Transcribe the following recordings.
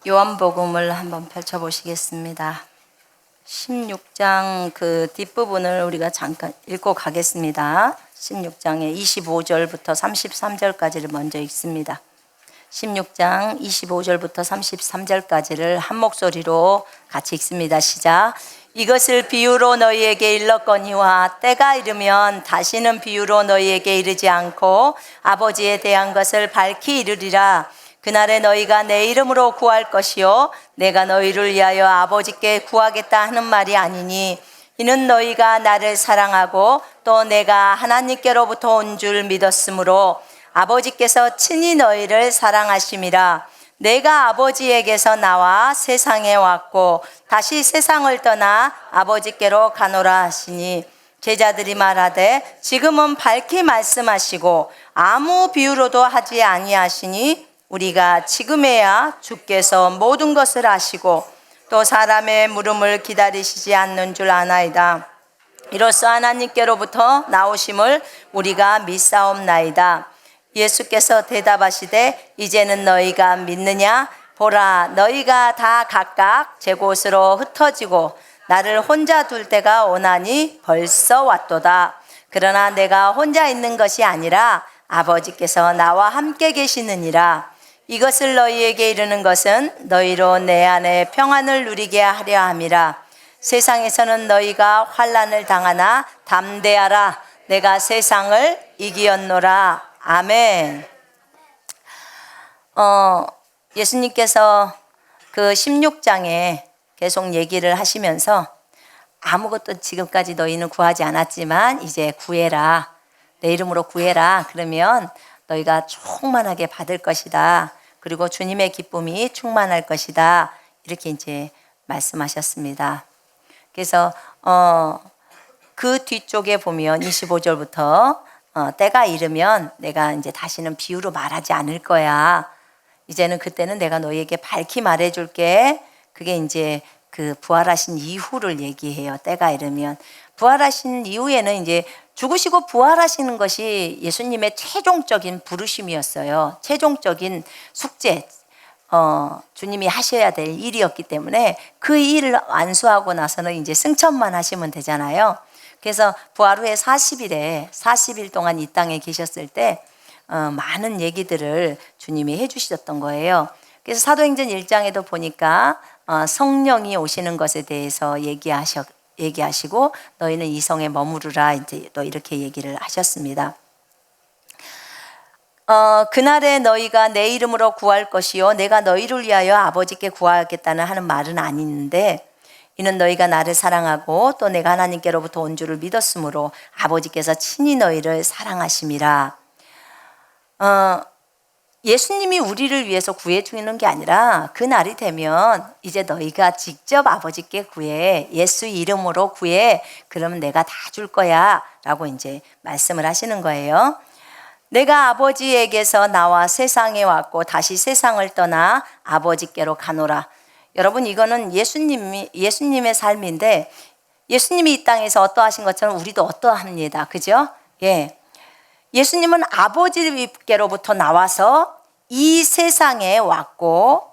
요한복음을 한번 펼쳐보시겠습니다. 16장 그 뒷부분을 우리가 잠깐 읽고 가겠습니다. 16장의 25절부터 33절까지를 먼저 읽습니다. 16장 25절부터 33절까지를 한 목소리로 같이 읽습니다. 시작. 이것을 비유로 너희에게 일렀거니와 때가 이르면 다시는 비유로 너희에게 이르지 않고 아버지에 대한 것을 밝히 이르리라. 그날에 너희가 내 이름으로 구할 것이요 내가 너희를 위하여 아버지께 구하겠다 하는 말이 아니니 이는 너희가 나를 사랑하고 또 내가 하나님께로부터 온 줄 믿었으므로 아버지께서 친히 너희를 사랑하심이라. 내가 아버지에게서 나와 세상에 왔고 다시 세상을 떠나 아버지께로 가노라 하시니 제자들이 말하되 지금은 밝히 말씀하시고 아무 비유로도 하지 아니하시니 우리가 지금에야 주께서 모든 것을 아시고 또 사람의 물음을 기다리시지 않는 줄 아나이다. 이로써 하나님께로부터 나오심을 우리가 믿사옵나이다. 예수께서 대답하시되 이제는 너희가 믿느냐? 보라, 너희가 다 각각 제 곳으로 흩어지고 나를 혼자 둘 때가 오나니 벌써 왔도다. 그러나 내가 혼자 있는 것이 아니라 아버지께서 나와 함께 계시느니라. 이것을 너희에게 이르는 것은 너희로 내 안에 평안을 누리게 하려 함이라. 세상에서는 너희가 환난을 당하나 담대하라. 내가 세상을 이기었노라. 아멘. 예수님께서 그 16장에 계속 얘기를 하시면서 아무것도 지금까지 너희는 구하지 않았지만 이제 구해라. 내 이름으로 구해라. 그러면 너희가 충만하게 받을 것이다. 그리고 주님의 기쁨이 충만할 것이다. 이렇게 이제 말씀하셨습니다. 그래서 그 뒤쪽에 보면 25절부터 때가 이르면 내가 이제 다시는 비유로 말하지 않을 거야. 이제는 그때는 내가 너희에게 밝히 말해줄게. 그게 이제 그 부활하신 이후를 얘기해요. 때가 이르면. 부활하신 이후에는 이제 죽으시고 부활하시는 것이 예수님의 최종적인 부르심이었어요. 최종적인 숙제, 주님이 하셔야 될 일이었기 때문에 그 일을 완수하고 나서는 이제 승천만 하시면 되잖아요. 그래서 부활 후에 40일 동안 이 땅에 계셨을 때 많은 얘기들을 주님이 해주셨던 거예요. 그래서 사도행전 1장에도 보니까 성령이 오시는 것에 대해서 얘기하시고 너희는 이 성에 머무르라 이제 또 이렇게 얘기를 하셨습니다. 그날에 너희가 내 이름으로 구할 것이요 내가 너희를 위하여 아버지께 구하겠다는 하는 말은 아닌데 이는 너희가 나를 사랑하고 또 내가 하나님께로부터 온 줄을 믿었으므로 아버지께서 친히 너희를 사랑하심이라. 예수님이 우리를 위해서 구해주는 게 아니라 그 날이 되면 이제 너희가 직접 아버지께 구해. 예수 이름으로 구해. 그러면 내가 다 줄 거야. 라고 이제 말씀을 하시는 거예요. 내가 아버지에게서 나와 세상에 왔고 다시 세상을 떠나 아버지께로 가노라. 여러분 이거는 예수님의 삶인데 예수님이 이 땅에서 어떠하신 것처럼 우리도 어떠합니다. 그죠? 예. 예수님은 아버지께로부터 나와서 이 세상에 왔고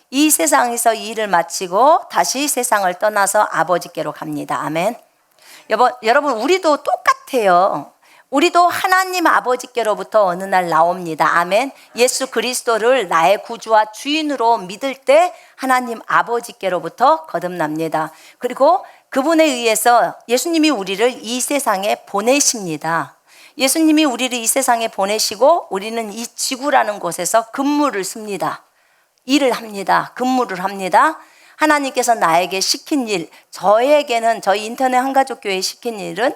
이 세상에서 일을 마치고 다시 세상을 떠나서 아버지께로 갑니다. 아멘. 여러분 우리도 똑같아요. 우리도 하나님 아버지께로부터 어느 날 나옵니다. 아멘. 예수 그리스도를 나의 구주와 주인으로 믿을 때 하나님 아버지께로부터 거듭납니다. 그리고 그분에 의해서 예수님이 우리를 이 세상에 보내십니다. 예수님이 우리를 이 세상에 보내시고 우리는 이 지구라는 곳에서 근무를 씁니다. 일을 합니다. 근무를 합니다. 하나님께서 나에게 시킨 일, 저에게는 저희 인터넷 한가족교회에 시킨 일은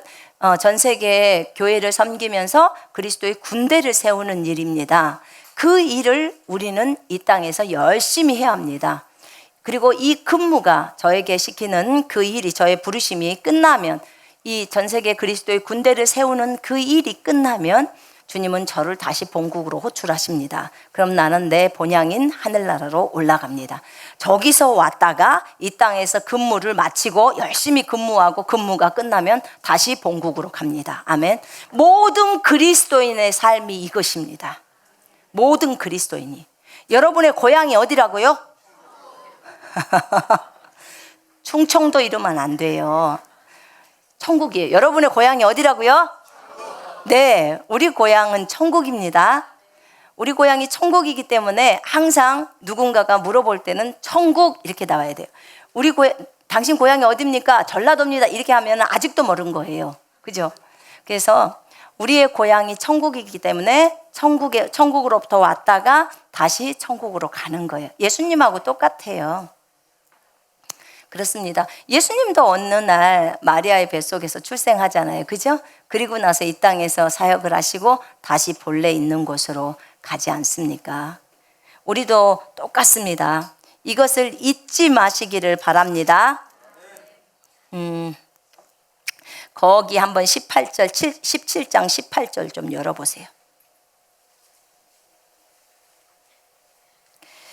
전 세계 교회를 섬기면서 그리스도의 군대를 세우는 일입니다. 그 일을 우리는 이 땅에서 열심히 해야 합니다. 그리고 이 근무가 저에게 시키는 그 일이 저의 부르심이 끝나면 이 전 세계 그리스도의 군대를 세우는 그 일이 끝나면 주님은 저를 다시 본국으로 호출하십니다. 그럼 나는 내 본향인 하늘나라로 올라갑니다. 저기서 왔다가 이 땅에서 근무를 마치고 열심히 근무하고 근무가 끝나면 다시 본국으로 갑니다. 아멘. 모든 그리스도인의 삶이 이것입니다. 모든 그리스도인이. 여러분의 고향이 어디라고요? 충청도 이러면 안 돼요. 천국이에요. 여러분의 고향이 어디라고요? 네, 우리 고향은 천국입니다. 우리 고향이 천국이기 때문에 항상 누군가가 물어볼 때는 천국 이렇게 나와야 돼요. 당신 고향이 어디입니까? 전라도입니다. 이렇게 하면 아직도 모르는 거예요. 그죠? 그래서 우리의 고향이 천국이기 때문에 천국으로부터 왔다가 다시 천국으로 가는 거예요. 예수님하고 똑같아요. 그렇습니다. 예수님도 어느 날 마리아의 뱃속에서 출생하잖아요. 그죠? 그리고 나서 이 땅에서 사역을 하시고 다시 본래 있는 곳으로 가지 않습니까? 우리도 똑같습니다. 이것을 잊지 마시기를 바랍니다. 거기 한번 17장 18절 좀 열어보세요.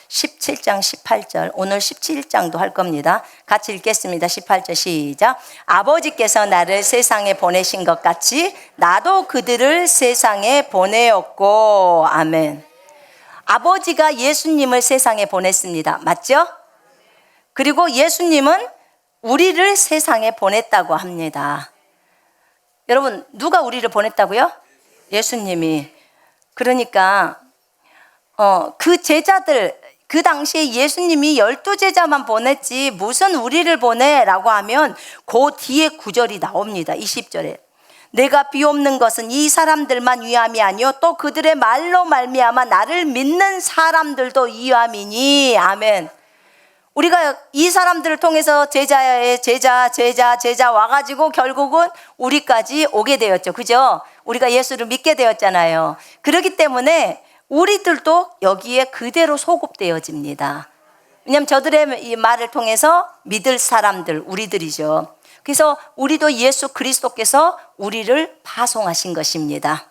17장 18절, 오늘 17장도 할 겁니다. 같이 읽겠습니다. 18절 시작. 아버지께서 나를 세상에 보내신 것 같이 나도 그들을 세상에 보내었고. 아멘. 아버지가 예수님을 세상에 보냈습니다. 맞죠? 그리고 예수님은 우리를 세상에 보냈다고 합니다. 여러분, 누가 우리를 보냈다고요? 예수님이. 그러니까 그 제자들, 그 당시에 예수님이 12제자만 보냈지 무슨 우리를 보내라고 하면 그 뒤에 구절이 나옵니다. 20절에 내가 비옵는 것은 이 사람들만 위함이 아니요 또 그들의 말로 말미암아 나를 믿는 사람들도 위함이니. 아멘. 우리가 이 사람들을 통해서 제자 와가지고 결국은 우리까지 오게 되었죠. 그죠? 우리가 예수를 믿게 되었잖아요. 그렇기 때문에 우리들도 여기에 그대로 소급되어집니다. 왜냐하면 저들의 이 말을 통해서 믿을 사람들, 우리들이죠. 그래서 우리도 예수 그리스도께서 우리를 파송하신 것입니다.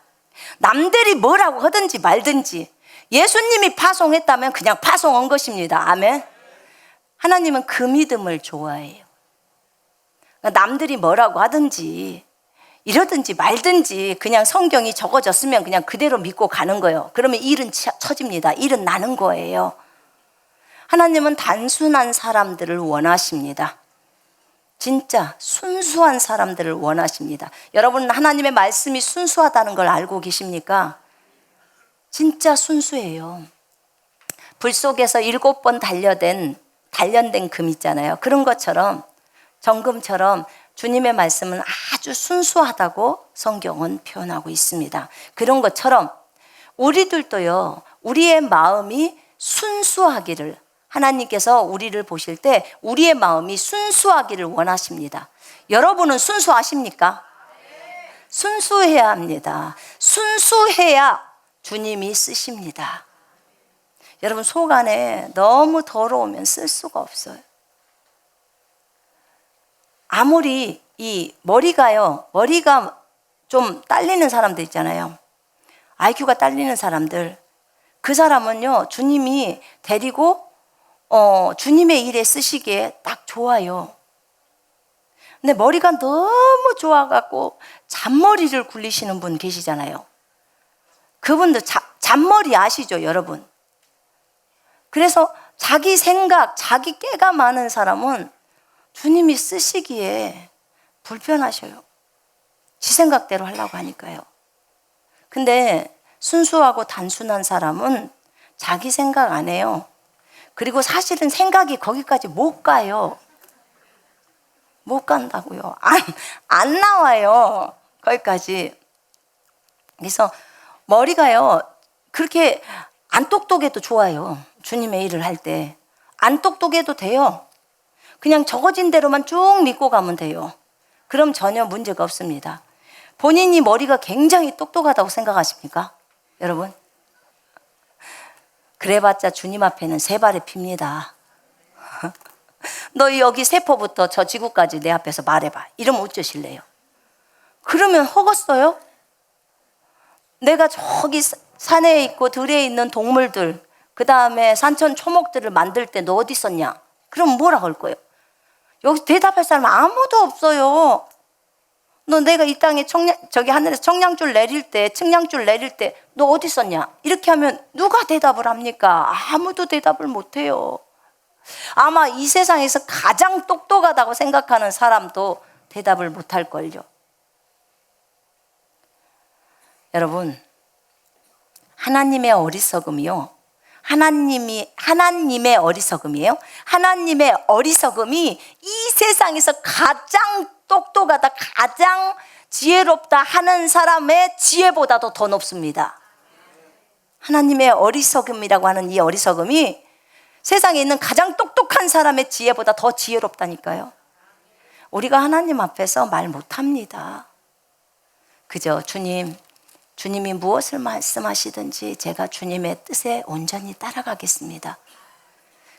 남들이 뭐라고 하든지 말든지 예수님이 파송했다면 그냥 파송한 것입니다. 아멘. 하나님은 그 믿음을 좋아해요. 남들이 뭐라고 하든지 이러든지 말든지 그냥 성경이 적어졌으면 그냥 그대로 믿고 가는 거예요. 그러면 일은 쳐집니다. 일은 나는 거예요. 하나님은 단순한 사람들을 원하십니다. 진짜 순수한 사람들을 원하십니다. 여러분, 하나님의 말씀이 순수하다는 걸 알고 계십니까? 진짜 순수해요. 불 속에서 7번 단련된 금 있잖아요. 그런 것처럼, 정금처럼 주님의 말씀은 아주 순수하다고 성경은 표현하고 있습니다. 그런 것처럼 우리들도요, 우리의 마음이 순수하기를, 하나님께서 우리를 보실 때 우리의 마음이 순수하기를 원하십니다. 여러분은 순수하십니까? 순수해야 합니다. 순수해야 주님이 쓰십니다. 여러분, 속 안에 너무 더러우면 쓸 수가 없어요. 아무리 이 머리가 좀 딸리는 사람들 있잖아요. IQ가 딸리는 사람들. 그 사람은요, 주님이 데리고 주님의 일에 쓰시기에 딱 좋아요. 근데 머리가 너무 좋아갖고 잔머리를 굴리시는 분 계시잖아요. 그분들 잔머리 아시죠, 여러분? 그래서 자기 생각, 자기 깨가 많은 사람은 주님이 쓰시기에 불편하셔요. 지 생각대로 하려고 하니까요. 근데 순수하고 단순한 사람은 자기 생각 안 해요. 그리고 사실은 생각이 거기까지 못 가요. 못 간다고요. 안 나와요. 거기까지. 그래서 머리가요, 그렇게 안 똑똑해도 좋아요. 주님의 일을 할 때. 안 똑똑해도 돼요. 그냥 적어진 대로만 쭉 믿고 가면 돼요. 그럼 전혀 문제가 없습니다. 본인이 머리가 굉장히 똑똑하다고 생각하십니까? 여러분? 그래봤자 주님 앞에는 세 발의 피입니다. 너 여기 세포부터 저 지구까지 내 앞에서 말해봐. 이러면 어쩌실래요? 그러면 허겄어요? 내가 저기 산에 있고 들에 있는 동물들, 그 다음에 산천 초목들을 만들 때 너 어디 있었냐? 그럼 뭐라고 할 거예요? 여기 대답할 사람 아무도 없어요. 너 내가 이 땅에 저기 하늘에서 청량줄 내릴 때, 측량줄 내릴 때 너 어디 있었냐? 이렇게 하면 누가 대답을 합니까? 아무도 대답을 못 해요. 아마 이 세상에서 가장 똑똑하다고 생각하는 사람도 대답을 못할걸요. 여러분, 하나님의 어리석음이요. 하나님의 어리석음이에요. 하나님의 어리석음이 이 세상에서 가장 똑똑하다, 가장 지혜롭다 하는 사람의 지혜보다도 더 높습니다. 하나님의 어리석음이라고 하는 이 어리석음이 세상에 있는 가장 똑똑한 사람의 지혜보다 더 지혜롭다니까요. 우리가 하나님 앞에서 말 못합니다. 그저 주님이 무엇을 말씀하시든지 제가 주님의 뜻에 온전히 따라가겠습니다.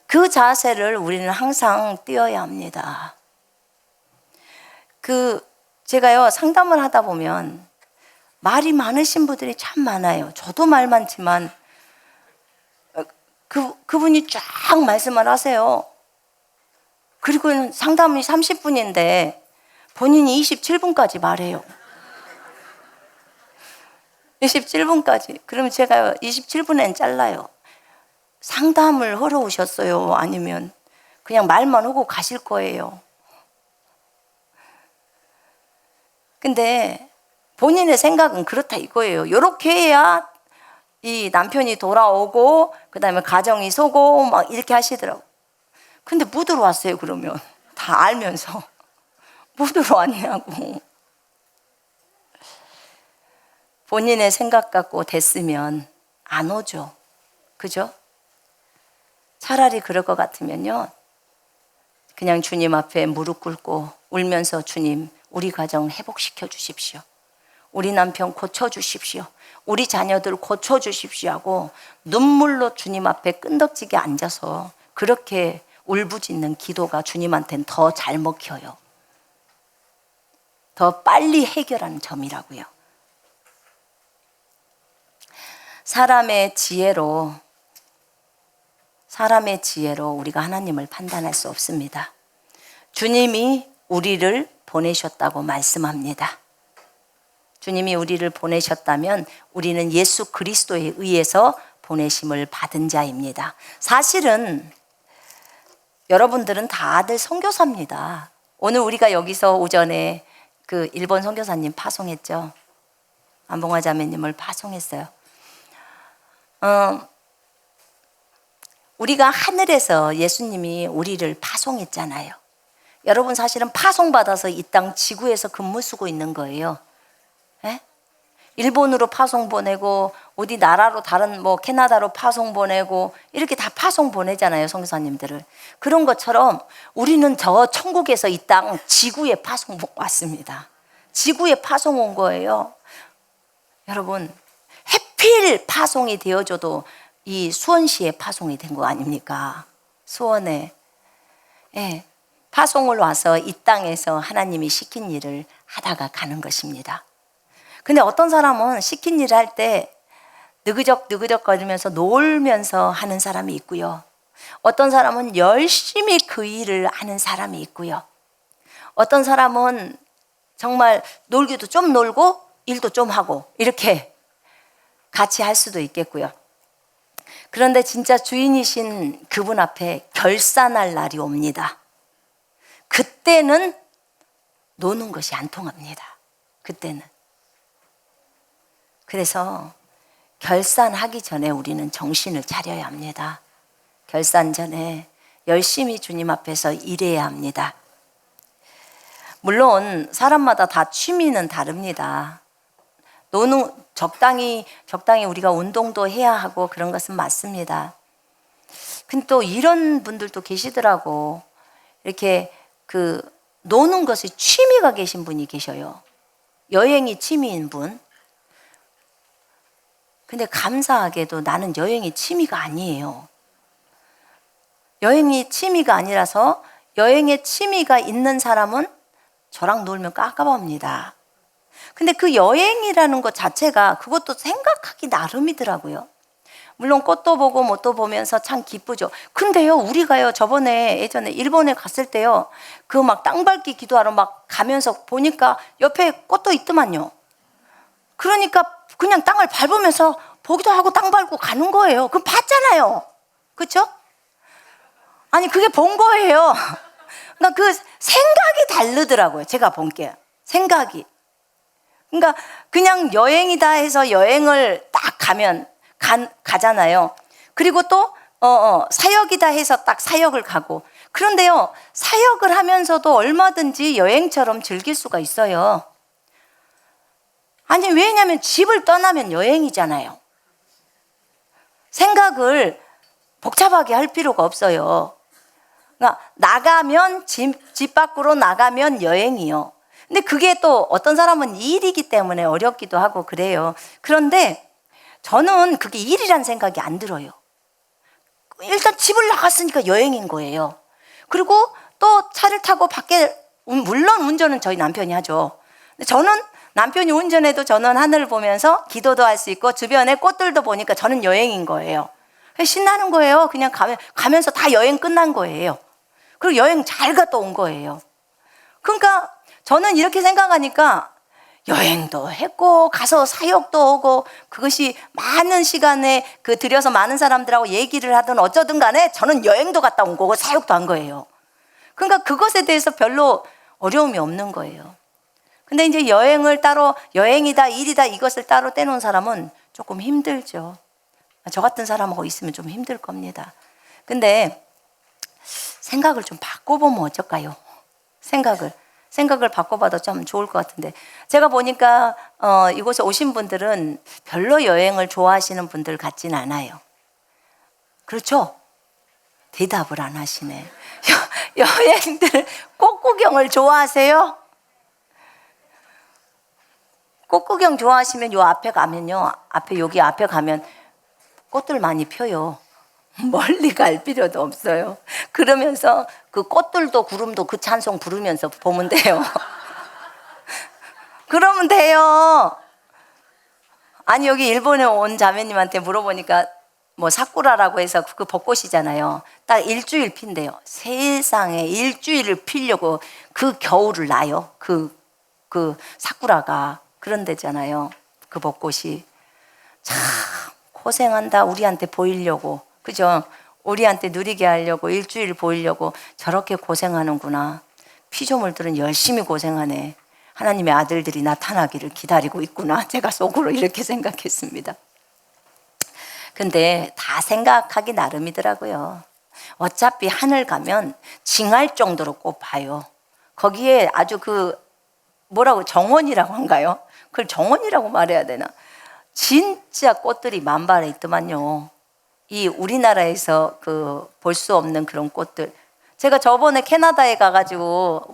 그 자세를 우리는 항상 띄어야 합니다. 제가요, 상담을 하다 보면 말이 많으신 분들이 참 많아요. 저도 말 많지만 그분이 쫙 말씀을 하세요. 그리고 상담이 30분인데 본인이 27분까지 말해요. 27분까지. 그러면 제가 27분엔 잘라요. 상담을 하러 오셨어요? 아니면 그냥 말만 하고 가실 거예요? 근데 본인의 생각은 그렇다 이거예요. 이렇게 해야 이 남편이 돌아오고 그다음에 가정이 서고 막 이렇게 하시더라고. 근데 뭐 들어왔어요 그러면? 다 알면서 뭐 들어왔냐고. 본인의 생각 갖고 됐으면 안 오죠. 그죠? 차라리 그럴 것 같으면요, 그냥 주님 앞에 무릎 꿇고 울면서 주님, 우리 가정 회복시켜 주십시오. 우리 남편 고쳐 주십시오. 우리 자녀들 고쳐 주십시오 하고 눈물로 주님 앞에 끈덕지게 앉아서 그렇게 울부짖는 기도가 주님한테는 더 잘 먹혀요. 더 빨리 해결하는 점이라고요. 사람의 지혜로 우리가 하나님을 판단할 수 없습니다. 주님이 우리를 보내셨다고 말씀합니다. 주님이 우리를 보내셨다면 우리는 예수 그리스도에 의해서 보내심을 받은 자입니다. 사실은 여러분들은 다들 선교사입니다. 오늘 우리가 여기서 오전에 그 일본 선교사님 파송했죠. 안봉화 자매님을 파송했어요. 우리가 하늘에서 예수님이 우리를 파송했잖아요. 여러분 사실은 파송받아서 이 땅 지구에서 근무 쓰고 있는 거예요. 예? 일본으로 파송 보내고 어디 나라로 다른 캐나다로 파송 보내고 이렇게 다 파송 보내잖아요, 선교사님들을. 그런 것처럼 우리는 저 천국에서 이 땅 지구에 파송 왔습니다. 지구에 파송 온 거예요. 여러분, 해필 파송이 되어줘도 이 수원시에 파송이 된 거 아닙니까? 수원에. 예, 파송을 와서 이 땅에서 하나님이 시킨 일을 하다가 가는 것입니다. 근데 어떤 사람은 시킨 일을 할 때 느그적 거리면서 놀면서 하는 사람이 있고요. 어떤 사람은 열심히 그 일을 하는 사람이 있고요. 어떤 사람은 정말 놀기도 좀 놀고 일도 좀 하고 이렇게 같이 할 수도 있겠고요. 그런데 진짜 주인이신 그분 앞에 결산할 날이 옵니다. 그때는 노는 것이 안 통합니다. 그때는. 그래서 결산하기 전에 우리는 정신을 차려야 합니다. 결산 전에 열심히 주님 앞에서 일해야 합니다. 물론 사람마다 다 취미는 다릅니다. 적당히 우리가 운동도 해야 하고 그런 것은 맞습니다. 근데 또 이런 분들도 계시더라고. 이렇게 노는 것이 취미가 계신 분이 계셔요. 여행이 취미인 분. 근데 감사하게도 나는 여행이 취미가 아니에요. 여행이 취미가 아니라서 여행에 취미가 있는 사람은 저랑 놀면 깝깝합니다. 근데 그 여행이라는 것 자체가 그것도 생각하기 나름이더라고요. 물론 꽃도 보고 뭣도 보면서 참 기쁘죠. 근데요, 우리가요, 예전에 일본에 갔을 때요, 그 땅 밟기 기도하러 가면서 보니까 옆에 꽃도 있더만요. 그러니까 그냥 땅을 밟으면서 보기도 하고 땅 밟고 가는 거예요. 그럼 봤잖아요. 그렇죠? 아니 그게 본 거예요. 그러니까 그 생각이 다르더라고요. 제가 본 게 생각이. 그러니까 그냥 여행이다 해서 여행을 딱 가잖아요. 그리고 또 사역이다 해서 딱 사역을 가고. 그런데요, 사역을 하면서도 얼마든지 여행처럼 즐길 수가 있어요. 아니 왜냐하면 집을 떠나면 여행이잖아요. 생각을 복잡하게 할 필요가 없어요. 그러니까 나가면 집 밖으로 나가면 여행이요. 근데 그게 또 어떤 사람은 일이기 때문에 어렵기도 하고 그래요. 그런데 저는 그게 일이란 생각이 안 들어요. 일단 집을 나갔으니까 여행인 거예요. 그리고 또 차를 타고 밖에, 물론 운전은 저희 남편이 하죠. 근데 저는 남편이 운전해도 저는 하늘을 보면서 기도도 할 수 있고 주변에 꽃들도 보니까 저는 여행인 거예요. 신나는 거예요. 그냥 가면서 다 여행 끝난 거예요. 그리고 여행 잘 갔다 온 거예요. 그러니까 저는 이렇게 생각하니까 여행도 했고 가서 사역도 오고 그것이 많은 시간에 들여서 많은 사람들하고 얘기를 하든 어쩌든 간에 저는 여행도 갔다 온 거고 사역도 한 거예요. 그러니까 그것에 대해서 별로 어려움이 없는 거예요. 근데 이제 여행을 따로 여행이다 일이다 이것을 따로 떼놓은 사람은 조금 힘들죠. 저 같은 사람하고 있으면 좀 힘들 겁니다. 근데 생각을 좀 바꿔보면 어떨까요? 생각을 바꿔봐도 좀 좋을 것 같은데 제가 보니까 이곳에 오신 분들은 별로 여행을 좋아하시는 분들 같진 않아요. 그렇죠? 대답을 안 하시네. 여행들 꽃구경을 좋아하세요? 꽃구경 좋아하시면 요 앞에 가면요, 여기 앞에 가면 꽃들 많이 펴요. 멀리 갈 필요도 없어요. 그러면서 그 꽃들도 구름도 그 찬송 부르면서 보면 돼요. 그러면 돼요. 아니 여기 일본에 온 자매님한테 물어보니까 뭐 사쿠라라고 해서 그 벚꽃이잖아요. 딱 일주일 핀대요. 세상에 일주일을 피려고 그 겨울을 나요. 그 사쿠라가 그런 데잖아요. 그 벚꽃이 참 고생한다. 우리한테 보이려고. 그죠? 우리한테 누리게 하려고 일주일 보이려고 저렇게 고생하는구나. 피조물들은 열심히 고생하네. 하나님의 아들들이 나타나기를 기다리고 있구나. 제가 속으로 이렇게 생각했습니다. 근데 다 생각하기 나름이더라고요. 어차피 하늘 가면 징할 정도로 꽃 봐요. 거기에 아주 정원이라고 한가요? 그걸 정원이라고 말해야 되나? 진짜 꽃들이 만발해 있더만요. 이 우리나라에서 볼 수 없는 그런 꽃들. 제가 저번에 캐나다에 가가지고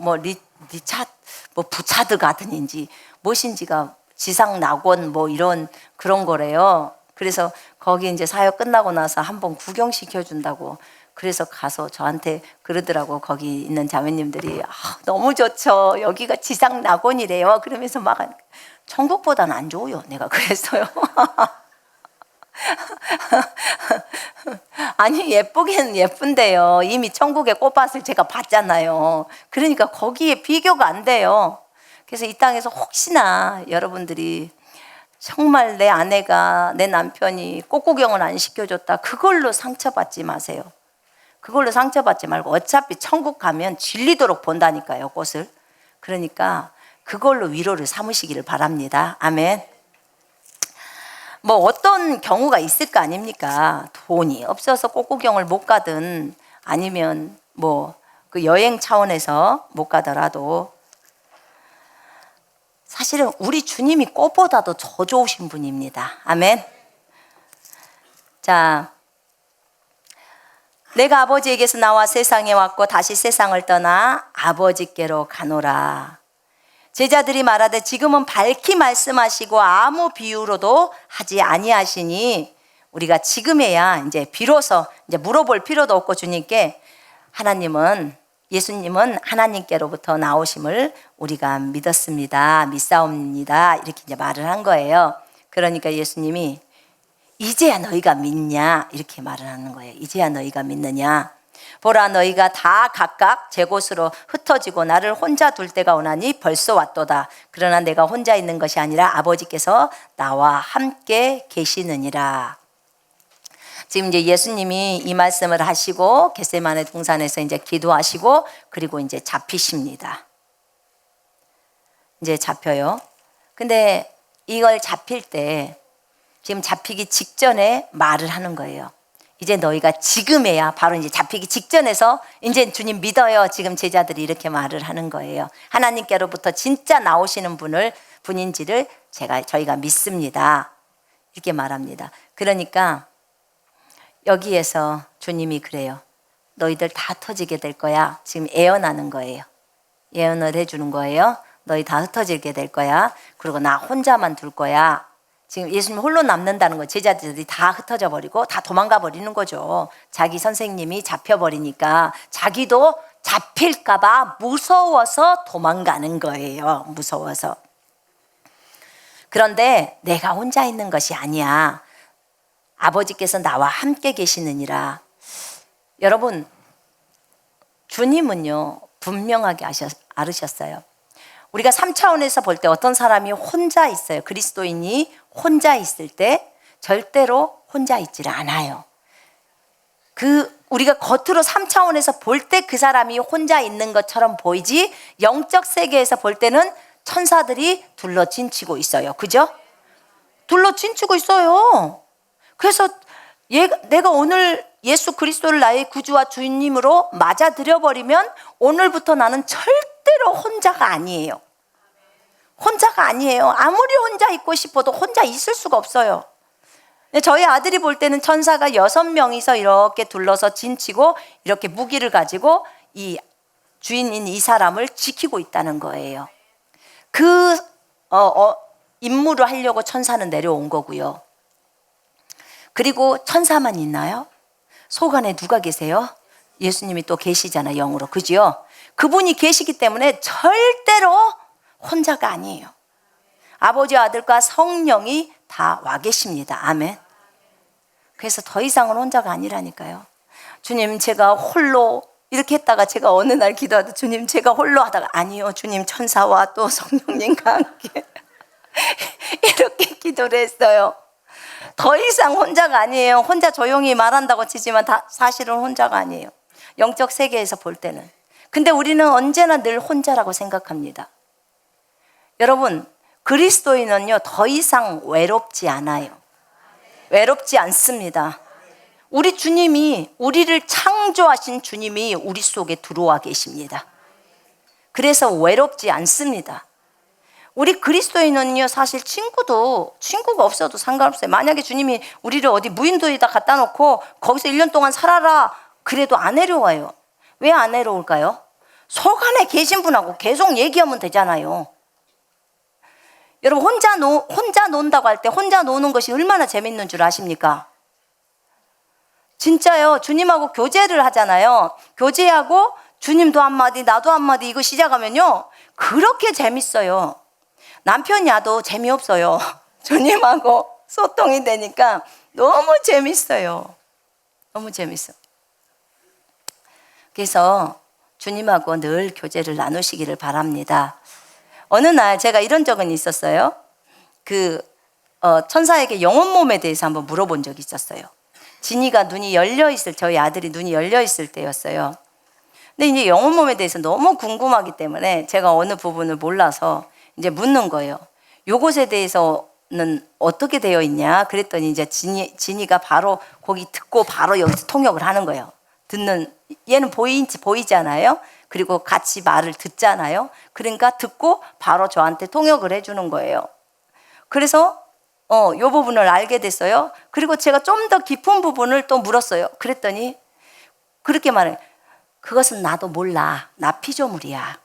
부차드 가든인지 무엇인지가 지상 낙원 이런 그런 거래요. 그래서 거기 이제 사역 끝나고 나서 한번 구경시켜 준다고. 그래서 가서 저한테 그러더라고. 거기 있는 자매님들이 너무 좋죠. 여기가 지상 낙원이래요. 그러면서 막 천국보다는 안 좋아요. 내가 그랬어요. 아니 예쁘긴 예쁜데요. 이미 천국의 꽃밭을 제가 봤잖아요. 그러니까 거기에 비교가 안 돼요. 그래서 이 땅에서 혹시나 여러분들이 정말 내 아내가 내 남편이 꽃구경을 안 시켜줬다 그걸로 상처받지 마세요. 그걸로 상처받지 말고 어차피 천국 가면 질리도록 본다니까요, 꽃을. 그러니까 그걸로 위로를 삼으시기를 바랍니다. 아멘. 어떤 경우가 있을 거 아닙니까? 돈이 없어서 꽃구경을 못 가든 아니면 그 여행 차원에서 못 가더라도 사실은 우리 주님이 꽃보다도 더 좋으신 분입니다. 아멘. 자, 내가 아버지에게서 나와 세상에 왔고 다시 세상을 떠나 아버지께로 가노라. 제자들이 말하되 지금은 밝히 말씀하시고 아무 비유로도 하지 아니하시니 우리가 지금에야 이제 비로소 이제 물어볼 필요도 없고 주님께 예수님은 하나님께로부터 나오심을 우리가 믿사옵니다. 이렇게 이제 말을 한 거예요. 그러니까 예수님이 이제야 너희가 믿냐 이렇게 말을 하는 거예요. 이제야 너희가 믿느냐. 보라 너희가 다 각각 제 곳으로 흩어지고 나를 혼자 둘 때가 오나니 벌써 왔도다. 그러나 내가 혼자 있는 것이 아니라 아버지께서 나와 함께 계시느니라. 지금 이제 예수님이 이 말씀을 하시고 겟세마네 동산에서 이제 기도하시고 그리고 이제 잡히십니다. 이제 잡혀요. 근데 이걸 잡힐 때 지금 잡히기 직전에 말을 하는 거예요. 이제 너희가 지금에야 바로 이제 잡히기 직전에서 이제 주님 믿어요. 지금 제자들이 이렇게 말을 하는 거예요. 하나님께로부터 진짜 나오시는 분인지를 저희가 믿습니다. 이렇게 말합니다. 그러니까 여기에서 주님이 그래요. 너희들 다 흩어지게 될 거야. 지금 예언하는 거예요. 예언을 해주는 거예요. 너희 다 흩어지게 될 거야. 그리고 나 혼자만 둘 거야. 지금 예수님 홀로 남는다는 거예요. 제자들이 다 흩어져 버리고 다 도망가 버리는 거죠. 자기 선생님이 잡혀버리니까 자기도 잡힐까 봐 무서워서 도망가는 거예요. 무서워서. 그런데 내가 혼자 있는 것이 아니야. 아버지께서 나와 함께 계시느니라. 여러분, 주님은요 분명하게 아르셨어요. 우리가 3차원에서 볼 때 어떤 사람이 혼자 있어요. 그리스도인이 혼자 있을 때 절대로 혼자 있지를 않아요. 우리가 겉으로 3차원에서 볼 때 그 사람이 혼자 있는 것처럼 보이지, 영적 세계에서 볼 때는 천사들이 둘러 진치고 있어요. 그죠? 둘러 진치고 있어요. 그래서 내가 오늘 예수 그리스도를 나의 구주와 주님으로 맞아들여버리면 오늘부터 나는 절대로 혼자가 아니에요. 혼자가 아니에요. 아무리 혼자 있고 싶어도 혼자 있을 수가 없어요. 저희 아들이 볼 때는 천사가 6명이서 이렇게 둘러서 진치고 이렇게 무기를 가지고 이 주인인 이 사람을 지키고 있다는 거예요. 임무를 하려고 천사는 내려온 거고요. 그리고 천사만 있나요? 속 안에 누가 계세요? 예수님이 또 계시잖아요. 영으로. 그죠? 그분이 계시기 때문에 절대로 혼자가 아니에요. 아버지와 아들과 성령이 다 와 계십니다. 아멘. 그래서 더 이상은 혼자가 아니라니까요. 주님, 제가 홀로 이렇게 했다가 제가 어느 날 기도하다 주님 제가 홀로 하다가 아니요 주님 천사와 또 성령님과 함께 이렇게 기도를 했어요. 더 이상 혼자가 아니에요. 혼자 조용히 말한다고 치지만 사실은 혼자가 아니에요. 영적 세계에서 볼 때는. 근데 우리는 언제나 늘 혼자라고 생각합니다. 여러분, 그리스도인은요 더 이상 외롭지 않아요. 외롭지 않습니다. 우리 주님이, 우리를 창조하신 주님이 우리 속에 들어와 계십니다. 그래서 외롭지 않습니다. 우리 그리스도인은요 사실 친구가 없어도 상관없어요. 만약에 주님이 우리를 어디 무인도에다 갖다 놓고 거기서 1년 동안 살아라 그래도 안 외로워요. 왜 안 외로울까요? 속 안에 계신 분하고 계속 얘기하면 되잖아요. 여러분, 혼자 논다고 할 때 혼자 노는 것이 얼마나 재밌는 줄 아십니까? 진짜요. 주님하고 교제를 하잖아요. 교제하고 주님도 한마디 나도 한마디 이거 시작하면요 그렇게 재밌어요. 남편이 와도 재미없어요. 주님하고 소통이 되니까 너무 재밌어요. 너무 재밌어. 그래서 주님하고 늘 교제를 나누시기를 바랍니다. 어느 날 제가 이런 적은 있었어요. 천사에게 영혼 몸에 대해서 한번 물어본 적이 있었어요. 저희 아들이 눈이 열려 있을 때였어요. 근데 이제 영혼 몸에 대해서 너무 궁금하기 때문에 제가 어느 부분을 몰라서 이제 묻는 거예요. 요것에 대해서는 어떻게 되어 있냐? 그랬더니 이제 진이가 바로 거기 듣고 바로 여기서 통역을 하는 거예요. 얘는 보이잖아요. 그리고 같이 말을 듣잖아요. 그러니까 듣고 바로 저한테 통역을 해주는 거예요. 그래서 요 부분을 알게 됐어요. 그리고 제가 좀 더 깊은 부분을 또 물었어요. 그랬더니 그렇게 말해요. 그것은 나도 몰라. 나 피조물이야.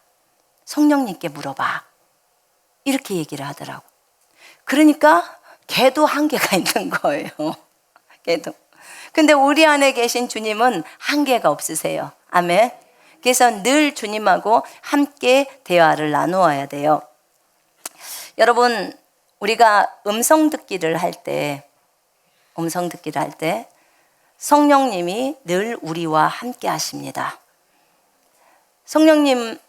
성령님께 물어봐. 이렇게 얘기를 하더라고. 그러니까 걔도 한계가 있는 거예요. 걔도. 근데 우리 안에 계신 주님은 한계가 없으세요. 아멘. 그래서 늘 주님하고 함께 대화를 나누어야 돼요. 여러분, 우리가 음성 듣기를 할 때 성령님이 늘 우리와 함께 하십니다.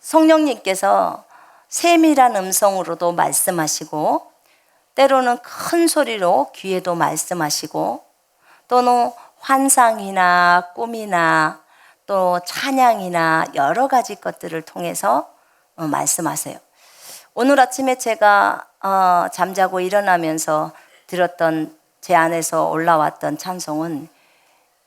성령님께서 세밀한 음성으로도 말씀하시고 때로는 큰 소리로 귀에도 말씀하시고 또는 환상이나 꿈이나 또 찬양이나 여러 가지 것들을 통해서 말씀하세요. 오늘 아침에 제가 잠자고 일어나면서 들었던 제 안에서 올라왔던 찬송은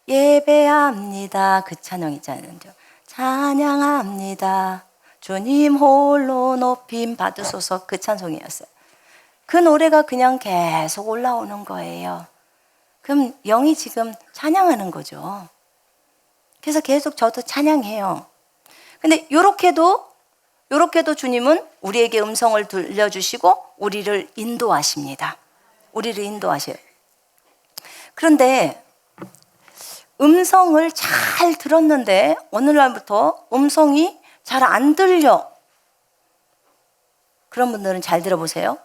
예배합니다. 그 찬양 있잖아요. 찬양합니다. 주님 홀로 높임 받으소서. 그 찬송이었어요. 그 노래가 그냥 계속 올라오는 거예요. 그럼 영이 지금 찬양하는 거죠. 그래서 계속 저도 찬양해요. 근데 요렇게도 주님은 우리에게 음성을 들려주시고 우리를 인도하십니다. 우리를 인도하셔요. 그런데 음성을 잘 들었는데 오늘날부터 음성이 잘 안 들려. 그런 분들은 잘 들어보세요.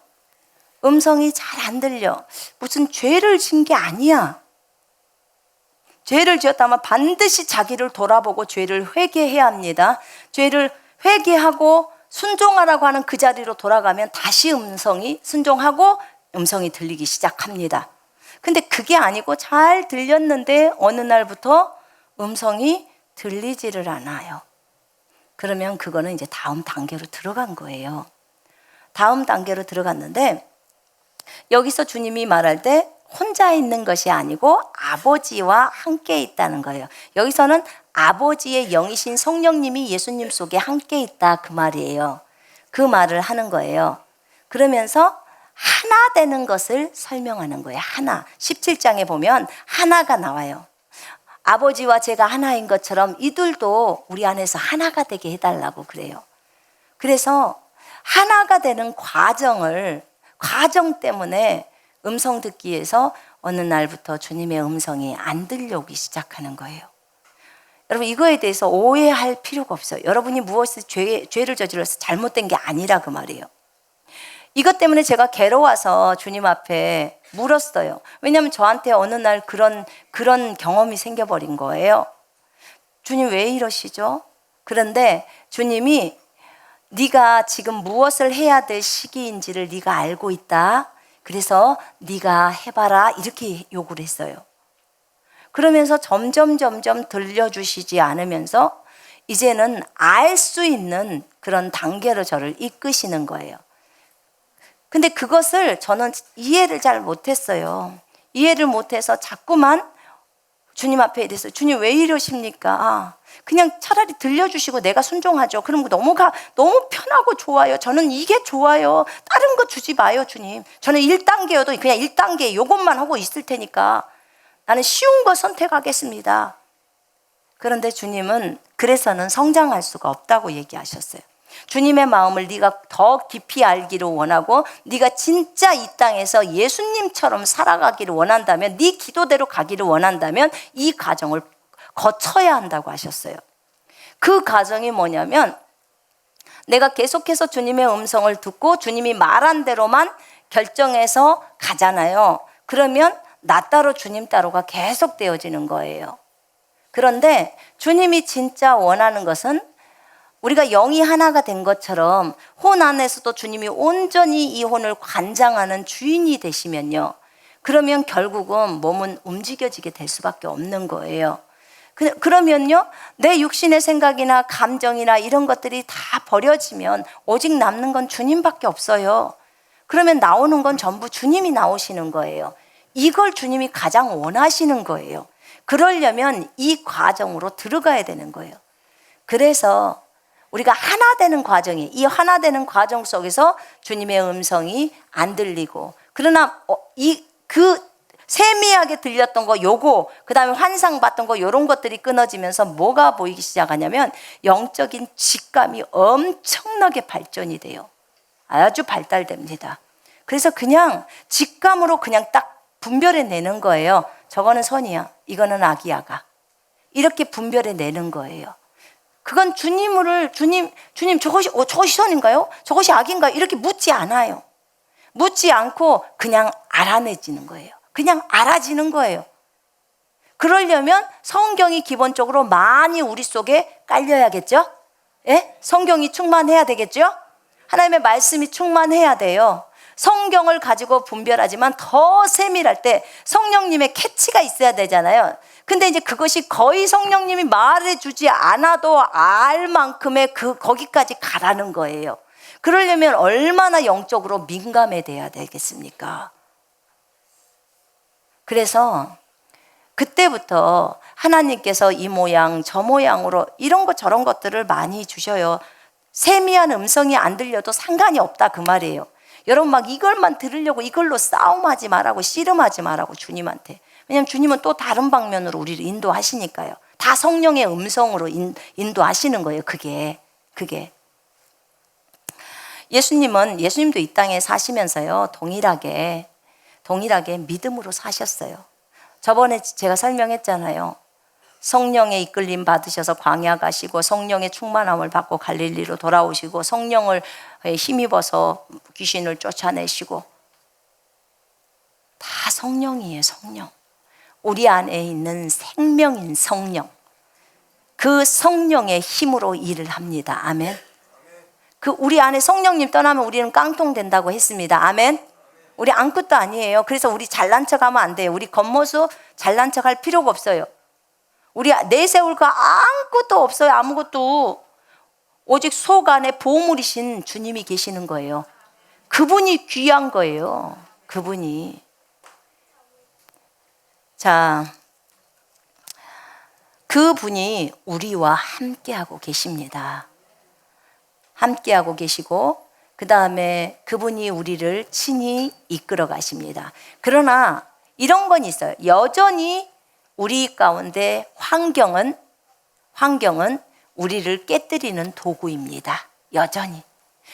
음성이 잘 안 들려. 무슨 죄를 진 게 아니야. 죄를 지었다면 반드시 자기를 돌아보고 죄를 회개해야 합니다. 죄를 회개하고 순종하라고 하는 그 자리로 돌아가면 다시 순종하고 음성이 들리기 시작합니다. 근데 그게 아니고 잘 들렸는데 어느 날부터 음성이 들리지를 않아요. 그러면 그거는 이제 다음 단계로 들어간 거예요. 다음 단계로 들어갔는데 여기서 주님이 말할 때 혼자 있는 것이 아니고 아버지와 함께 있다는 거예요. 여기서는 아버지의 영이신 성령님이 예수님 속에 함께 있다 그 말이에요. 그 말을 하는 거예요. 그러면서 하나 되는 것을 설명하는 거예요. 하나. 17장에 보면 하나가 나와요. 아버지와 제가 하나인 것처럼 이들도 우리 안에서 하나가 되게 해달라고 그래요. 그래서 하나가 되는 과정 때문에 음성 듣기에서 어느 날부터 주님의 음성이 안 들려오기 시작하는 거예요. 여러분 이거에 대해서 오해할 필요가 없어요. 여러분이 무엇을 죄를 저질러서 잘못된 게 아니라 그 말이에요. 이것 때문에 제가 괴로워서 주님 앞에 물었어요. 왜냐하면 저한테 어느 날 그런 경험이 생겨버린 거예요. 주님 왜 이러시죠? 그런데 주님이 네가 지금 무엇을 해야 될 시기인지를 네가 알고 있다. 그래서 네가 해봐라 이렇게 요구를 했어요. 그러면서 점점 들려주시지 않으면서 이제는 알 수 있는 그런 단계로 저를 이끄시는 거예요. 근데 그것을 저는 이해를 잘 못했어요. 이해를 못해서 자꾸만 주님 앞에 이랬어요. 주님 왜 이러십니까? 그냥 차라리 들려주시고 내가 순종하죠. 그럼 너무 편하고 좋아요. 저는 이게 좋아요. 다른 거 주지 마요, 주님. 저는 1단계여도 그냥 1단계 이것만 하고 있을 테니까 나는 쉬운 거 선택하겠습니다. 그런데 주님은 그래서는 성장할 수가 없다고 얘기하셨어요. 주님의 마음을 네가 더 깊이 알기를 원하고 네가 진짜 이 땅에서 예수님처럼 살아가기를 원한다면 네 기도대로 가기를 원한다면 이 과정을 거쳐야 한다고 하셨어요. 그 과정이 뭐냐면 내가 계속해서 주님의 음성을 듣고 주님이 말한 대로만 결정해서 가잖아요. 그러면 나 따로 주님 따로가 계속 되어지는 거예요. 그런데 주님이 진짜 원하는 것은 우리가 영이 하나가 된 것처럼 혼 안에서도 주님이 온전히 이 혼을 관장하는 주인이 되시면요. 그러면 결국은 몸은 움직여지게 될 수밖에 없는 거예요. 그러면요, 내 육신의 생각이나 감정이나 이런 것들이 다 버려지면 오직 남는 건 주님밖에 없어요. 그러면 나오는 건 전부 주님이 나오시는 거예요. 이걸 주님이 가장 원하시는 거예요. 그러려면 이 과정으로 들어가야 되는 거예요. 그래서 우리가 하나 되는 과정이, 이 하나 되는 과정 속에서 주님의 음성이 안 들리고, 그러나 그 세미하게 들렸던 거 요거, 그 다음에 환상 봤던 거 요런 것들이 끊어지면서 뭐가 보이기 시작하냐면 영적인 직감이 엄청나게 발전이 돼요. 아주 발달됩니다. 그래서 그냥 직감으로 그냥 딱 분별해 내는 거예요. 저거는 선이야, 이거는 악이야가. 이렇게 분별해 내는 거예요. 그건 주님 저것이 선인가요? 저것이 악인가요? 이렇게 묻지 않아요. 묻지 않고 그냥 알아내지는 거예요. 그냥 알아지는 거예요. 그러려면 성경이 기본적으로 많이 우리 속에 깔려야겠죠? 예? 성경이 충만해야 되겠죠? 하나님의 말씀이 충만해야 돼요. 성경을 가지고 분별하지만 더 세밀할 때 성령님의 캐치가 있어야 되잖아요. 근데 이제 그것이 거의 성령님이 말해주지 않아도 알 만큼의 거기까지 가라는 거예요. 그러려면 얼마나 영적으로 민감해야 되겠습니까? 그래서 그때부터 하나님께서 이 모양 저 모양으로 이런 것 저런 것들을 많이 주셔요. 세미한 음성이 안 들려도 상관이 없다 그 말이에요. 여러분 막 이걸만 들으려고 이걸로 싸움하지 말라고, 씨름하지 말라고, 주님한테. 왜냐하면 주님은 또 다른 방면으로 우리를 인도하시니까요. 다 성령의 음성으로 인도하시는 거예요. 그게 예수님도 이 땅에 사시면서요, 동일하게 믿음으로 사셨어요. 저번에 제가 설명했잖아요. 성령의 이끌림 받으셔서 광야 가시고, 성령의 충만함을 받고 갈릴리로 돌아오시고, 성령을 힘입어서 귀신을 쫓아내시고, 다 성령이에요. 성령. 우리 안에 있는 생명인 성령, 그 성령의 힘으로 일을 합니다. 아멘. 우리 안에 성령님 떠나면 우리는 깡통 된다고 했습니다. 아멘. 우리 아무것도 아니에요. 그래서 우리 잘난 척하면 안 돼요. 우리 겉모습 잘난 척할 필요가 없어요. 우리 내세울 거 아무것도 없어요. 아무것도. 오직 속 안에 보물이신 주님이 계시는 거예요. 그분이 귀한 거예요. 그분이. 자, 그분이 우리와 함께하고 계십니다. 함께하고 계시고, 그 다음에 그분이 우리를 친히 이끌어 가십니다. 그러나 이런 건 있어요. 여전히 우리 가운데 환경은 우리를 깨뜨리는 도구입니다. 여전히.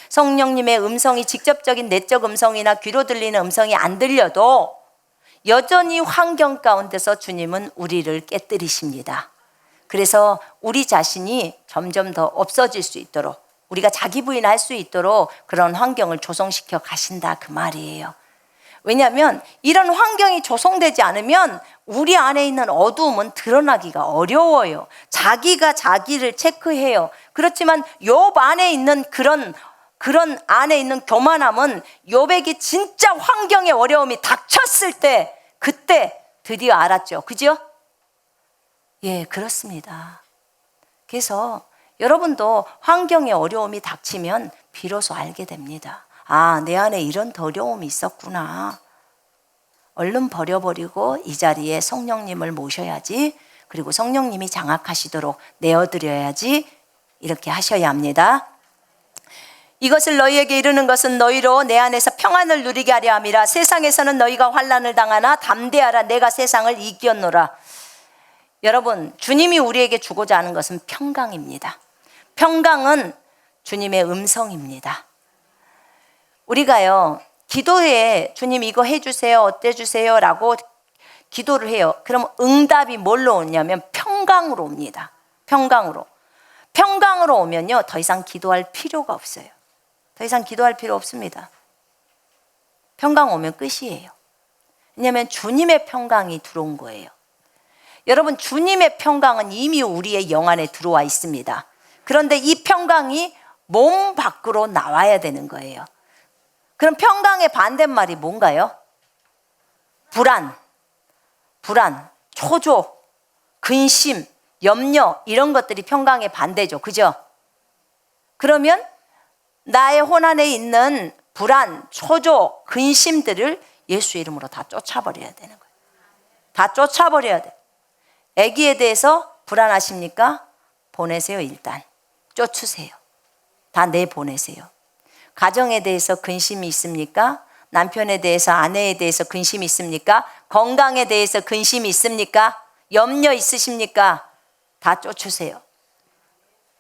성령님의 음성이 직접적인 내적 음성이나 귀로 들리는 음성이 안 들려도 여전히 환경 가운데서 주님은 우리를 깨뜨리십니다. 그래서 우리 자신이 점점 더 없어질 수 있도록, 우리가 자기 부인할 수 있도록 그런 환경을 조성시켜 가신다 그 말이에요. 왜냐하면 이런 환경이 조성되지 않으면 우리 안에 있는 어두움은 드러나기가 어려워요. 자기가 자기를 체크해요. 그렇지만 욥 안에 있는 그런 안에 있는 교만함은 욥에게 진짜 환경의 어려움이 닥쳤을 때, 그때 드디어 알았죠. 그죠? 예, 그렇습니다. 그래서 여러분도 환경의 어려움이 닥치면 비로소 알게 됩니다. 아, 내 안에 이런 어려움이 있었구나. 얼른 버려버리고 이 자리에 성령님을 모셔야지, 그리고 성령님이 장악하시도록 내어드려야지, 이렇게 하셔야 합니다. 이것을 너희에게 이르는 것은 너희로 내 안에서 평안을 누리게 하려 함이라. 세상에서는 너희가 환난을 당하나 담대하라. 내가 세상을 이겼노라. 여러분, 주님이 우리에게 주고자 하는 것은 평강입니다. 평강은 주님의 음성입니다. 우리가요, 기도에 주님 이거 해주세요, 어때 주세요 라고 기도를 해요. 그럼 응답이 뭘로 오냐면 평강으로 옵니다. 평강으로 오면요, 더 이상 기도할 필요가 없어요. 더 이상 기도할 필요 없습니다. 평강 오면 끝이에요. 왜냐하면 주님의 평강이 들어온 거예요. 여러분, 주님의 평강은 이미 우리의 영 안에 들어와 있습니다. 그런데 이 평강이 몸 밖으로 나와야 되는 거예요. 그럼 평강의 반대말이 뭔가요? 불안, 초조, 근심, 염려, 이런 것들이 평강의 반대죠. 그죠? 그러면 나의 혼안에 있는 불안, 초조, 근심들을 예수 이름으로 다 쫓아버려야 되는 거예요. 다 쫓아버려야 돼. 아기에 대해서 불안하십니까? 보내세요. 일단 쫓으세요. 다 내보내세요. 가정에 대해서 근심이 있습니까? 남편에 대해서, 아내에 대해서 근심이 있습니까? 건강에 대해서 근심이 있습니까? 염려 있으십니까? 다 쫓으세요.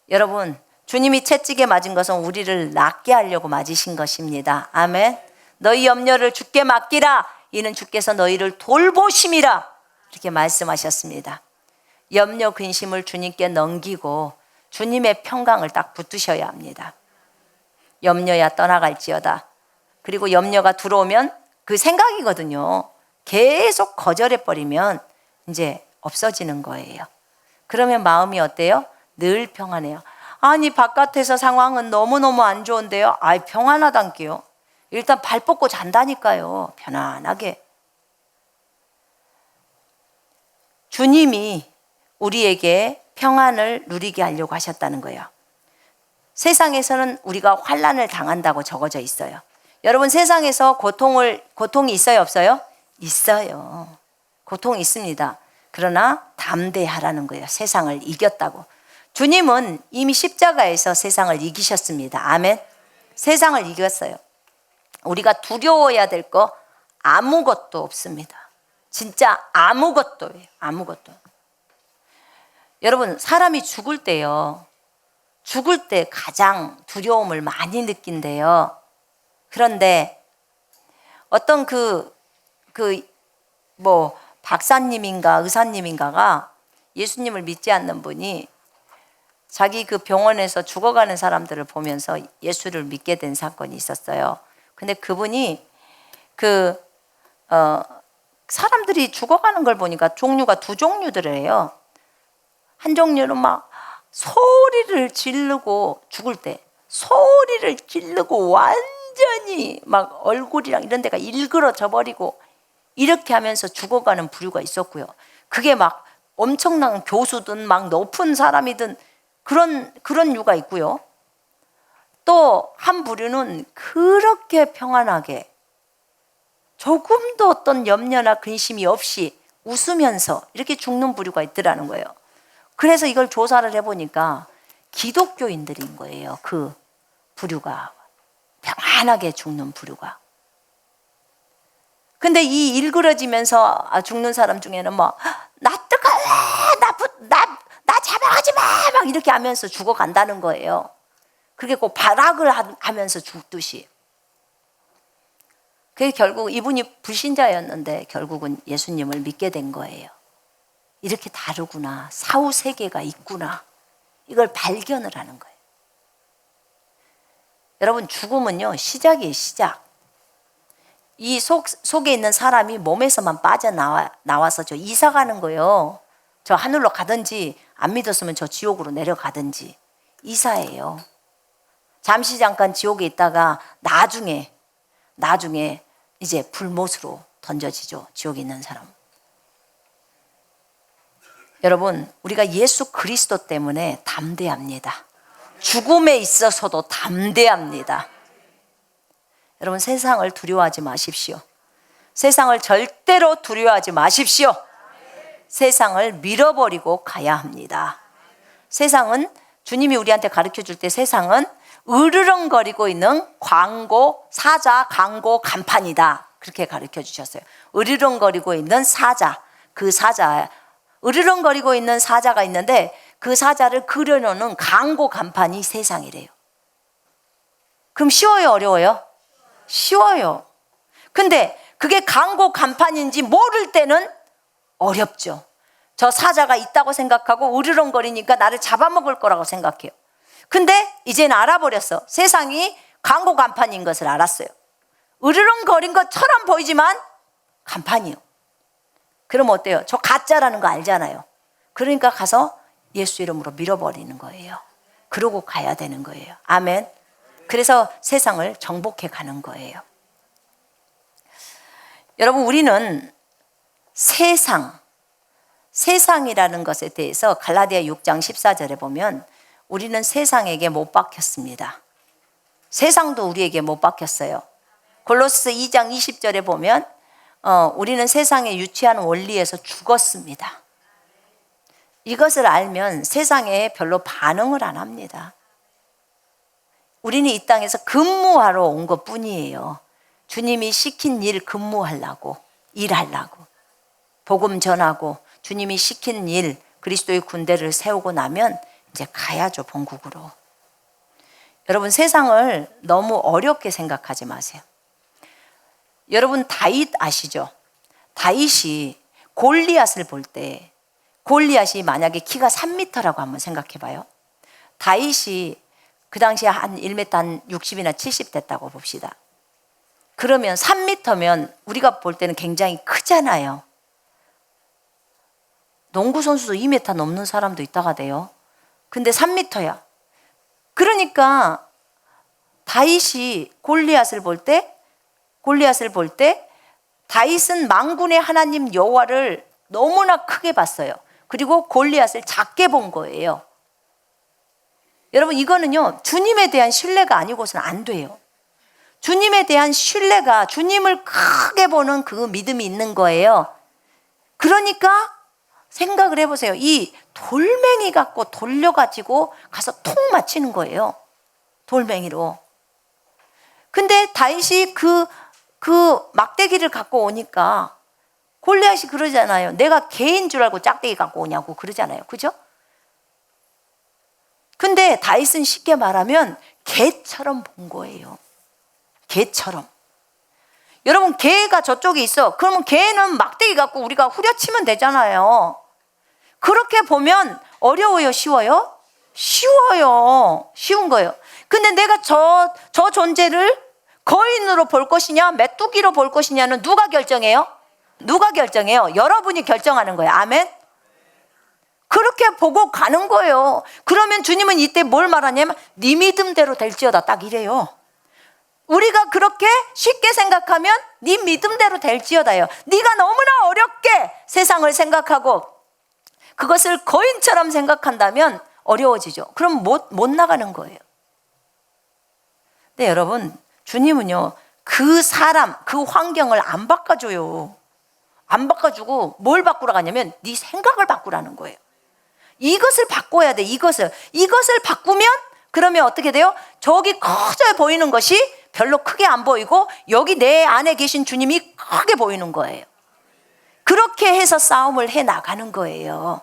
여러분, 주님이 채찍에 맞은 것은 우리를 낫게 하려고 맞으신 것입니다. 아멘. 너희 염려를 주께 맡기라. 이는 주께서 너희를 돌보심이라. 이렇게 말씀하셨습니다. 염려, 근심을 주님께 넘기고 주님의 평강을 딱 붙드셔야 합니다. 염려야 떠나갈지어다. 그리고 염려가 들어오면 그 생각이거든요. 계속 거절해버리면 이제 없어지는 거예요. 그러면 마음이 어때요? 늘 평안해요. 아니, 바깥에서 상황은 너무너무 안 좋은데요. 아이, 평안하단게요. 일단 발 뻗고 잔다니까요. 편안하게. 주님이 우리에게 평안을 누리게 하려고 하셨다는 거예요. 세상에서는 우리가 환난을 당한다고 적어져 있어요. 여러분, 세상에서 고통이 있어요, 없어요? 있어요. 고통이 있습니다. 그러나 담대하라는 거예요. 세상을 이겼다고. 주님은 이미 십자가에서 세상을 이기셨습니다. 아멘. 세상을 이겼어요. 우리가 두려워해야 될 거 아무것도 없습니다. 진짜 아무것도예요. 아무것도. 여러분, 사람이 죽을 때요, 죽을 때 가장 두려움을 많이 느낀대요. 그런데 어떤 박사님인가 의사님인가가 예수님을 믿지 않는 분이 자기 그 병원에서 죽어가는 사람들을 보면서 예수를 믿게 된 사건이 있었어요. 근데 그분이 사람들이 죽어가는 걸 보니까 종류가 두 종류들이에요. 한 종류는 막 소리를 지르고 죽을 때 소리를 지르고 완전히 막 얼굴이랑 이런 데가 일그러져 버리고 이렇게 하면서 죽어가는 부류가 있었고요. 그게 막 엄청난 교수든 막 높은 사람이든 그런 류가 있고요. 또 한 부류는 그렇게 평안하게 조금도 어떤 염려나 근심이 없이 웃으면서 이렇게 죽는 부류가 있더라는 거예요. 그래서 이걸 조사를 해보니까 기독교인들인 거예요. 그 부류가, 평안하게 죽는 부류가. 근데 이 일그러지면서 죽는 사람 중에는 뭐 나 뜨거워, 나 잡아가지 마, 막 이렇게 하면서 죽어간다는 거예요. 그게 꼭 발악을 하면서 죽듯이. 그게 결국 이분이 불신자였는데 결국은 예수님을 믿게 된 거예요. 이렇게 다르구나, 사후 세계가 있구나, 이걸 발견을 하는 거예요. 여러분, 죽음은요 시작이에요. 시작. 이 속에 있는 사람이 몸에서만 빠져나와서 저 이사 가는 거예요. 저 하늘로 가든지 안 믿었으면 저 지옥으로 내려가든지 이사예요. 잠시 잠깐 지옥에 있다가 나중에 이제 불못으로 던져지죠. 지옥에 있는 사람. 여러분, 우리가 예수 그리스도 때문에 담대합니다. 죽음에 있어서도 담대합니다. 여러분, 세상을 두려워하지 마십시오. 세상을 절대로 두려워하지 마십시오. 세상을 밀어버리고 가야 합니다. 세상은, 주님이 우리한테 가르쳐 줄 때 세상은 으르렁거리고 있는 사자, 광고, 간판이다. 그렇게 가르쳐 주셨어요. 으르렁거리고 있는 사자, 으르렁거리고 있는 사자가 있는데 그 사자를 그려놓는 광고, 간판이 세상이래요. 그럼 쉬워요, 어려워요? 쉬워요. 근데 그게 광고, 간판인지 모를 때는 어렵죠. 저 사자가 있다고 생각하고 으르렁거리니까 나를 잡아먹을 거라고 생각해요. 근데 이제는 알아버렸어. 세상이 광고, 간판인 것을 알았어요. 으르렁거린 것처럼 보이지만 간판이요. 그럼 어때요? 저 가짜라는 거 알잖아요. 그러니까 가서 예수 이름으로 밀어버리는 거예요. 그러고 가야 되는 거예요. 아멘. 그래서 세상을 정복해 가는 거예요. 여러분, 우리는 세상이라는 것에 대해서 갈라디아 6장 14절에 보면 우리는 세상에게 못 박혔습니다. 세상도 우리에게 못 박혔어요. 골로새 2장 20절에 보면 우리는 세상의 유치한 원리에서 죽었습니다. 이것을 알면 세상에 별로 반응을 안 합니다. 우리는 이 땅에서 근무하러 온 것 뿐이에요. 주님이 시킨 일 근무하려고, 일하려고, 복음 전하고 주님이 시킨 일, 그리스도의 군대를 세우고 나면 이제 가야죠, 본국으로. 여러분, 세상을 너무 어렵게 생각하지 마세요. 여러분, 다윗 아시죠? 다윗이 골리앗을 볼 때, 골리앗이 만약에 키가 3m라고 한번 생각해 봐요. 다윗이 그 당시에 한 1m 한 60이나 70 됐다고 봅시다. 그러면 3m면 우리가 볼 때는 굉장히 크잖아요. 농구 선수도 2m 넘는 사람도 있다가 돼요. 근데 3m야. 그러니까 다윗이 골리앗을 볼 때 골리앗을 볼 때 다윗은 만군의 하나님 여호와를 너무나 크게 봤어요. 그리고 골리앗을 작게 본 거예요. 여러분, 이거는요, 주님에 대한 신뢰가 아니고서는 안 돼요. 주님에 대한 신뢰가, 주님을 크게 보는 그 믿음이 있는 거예요. 그러니까 생각을 해보세요. 이 돌멩이 갖고 돌려가지고 가서 툭 맞히는 거예요. 돌멩이로. 근데 다윗이 그 막대기를 갖고 오니까 골리앗이 그러잖아요. 내가 개인 줄 알고 짝대기 갖고 오냐고 그러잖아요. 그죠? 근데 다윗은 쉽게 말하면 개처럼 본 거예요. 개처럼. 여러분, 개가 저쪽에 있어. 그러면 개는 막대기 갖고 우리가 후려치면 되잖아요. 그렇게 보면 어려워요, 쉬워요? 쉬워요. 쉬운 거예요. 근데 내가 저 존재를 거인으로 볼 것이냐, 메뚜기로 볼 것이냐는 누가 결정해요? 누가 결정해요? 여러분이 결정하는 거예요. 아멘? 그렇게 보고 가는 거예요. 그러면 주님은 이때 뭘 말하냐면 네 믿음대로 될지어다, 딱 이래요. 우리가 그렇게 쉽게 생각하면 네 믿음대로 될지어다요. 네가 너무나 어렵게 세상을 생각하고 그것을 거인처럼 생각한다면 어려워지죠. 그럼 못 나가는 거예요. 근데 여러분, 주님은요, 그 사람, 그 환경을 안 바꿔줘요. 안 바꿔주고 뭘 바꾸라 하냐면 네 생각을 바꾸라는 거예요. 이것을 바꿔야 돼. 이것을 바꾸면 그러면 어떻게 돼요? 저기 커져 보이는 것이 별로 크게 안 보이고 여기 내 안에 계신 주님이 크게 보이는 거예요. 그렇게 해서 싸움을 해 나가는 거예요.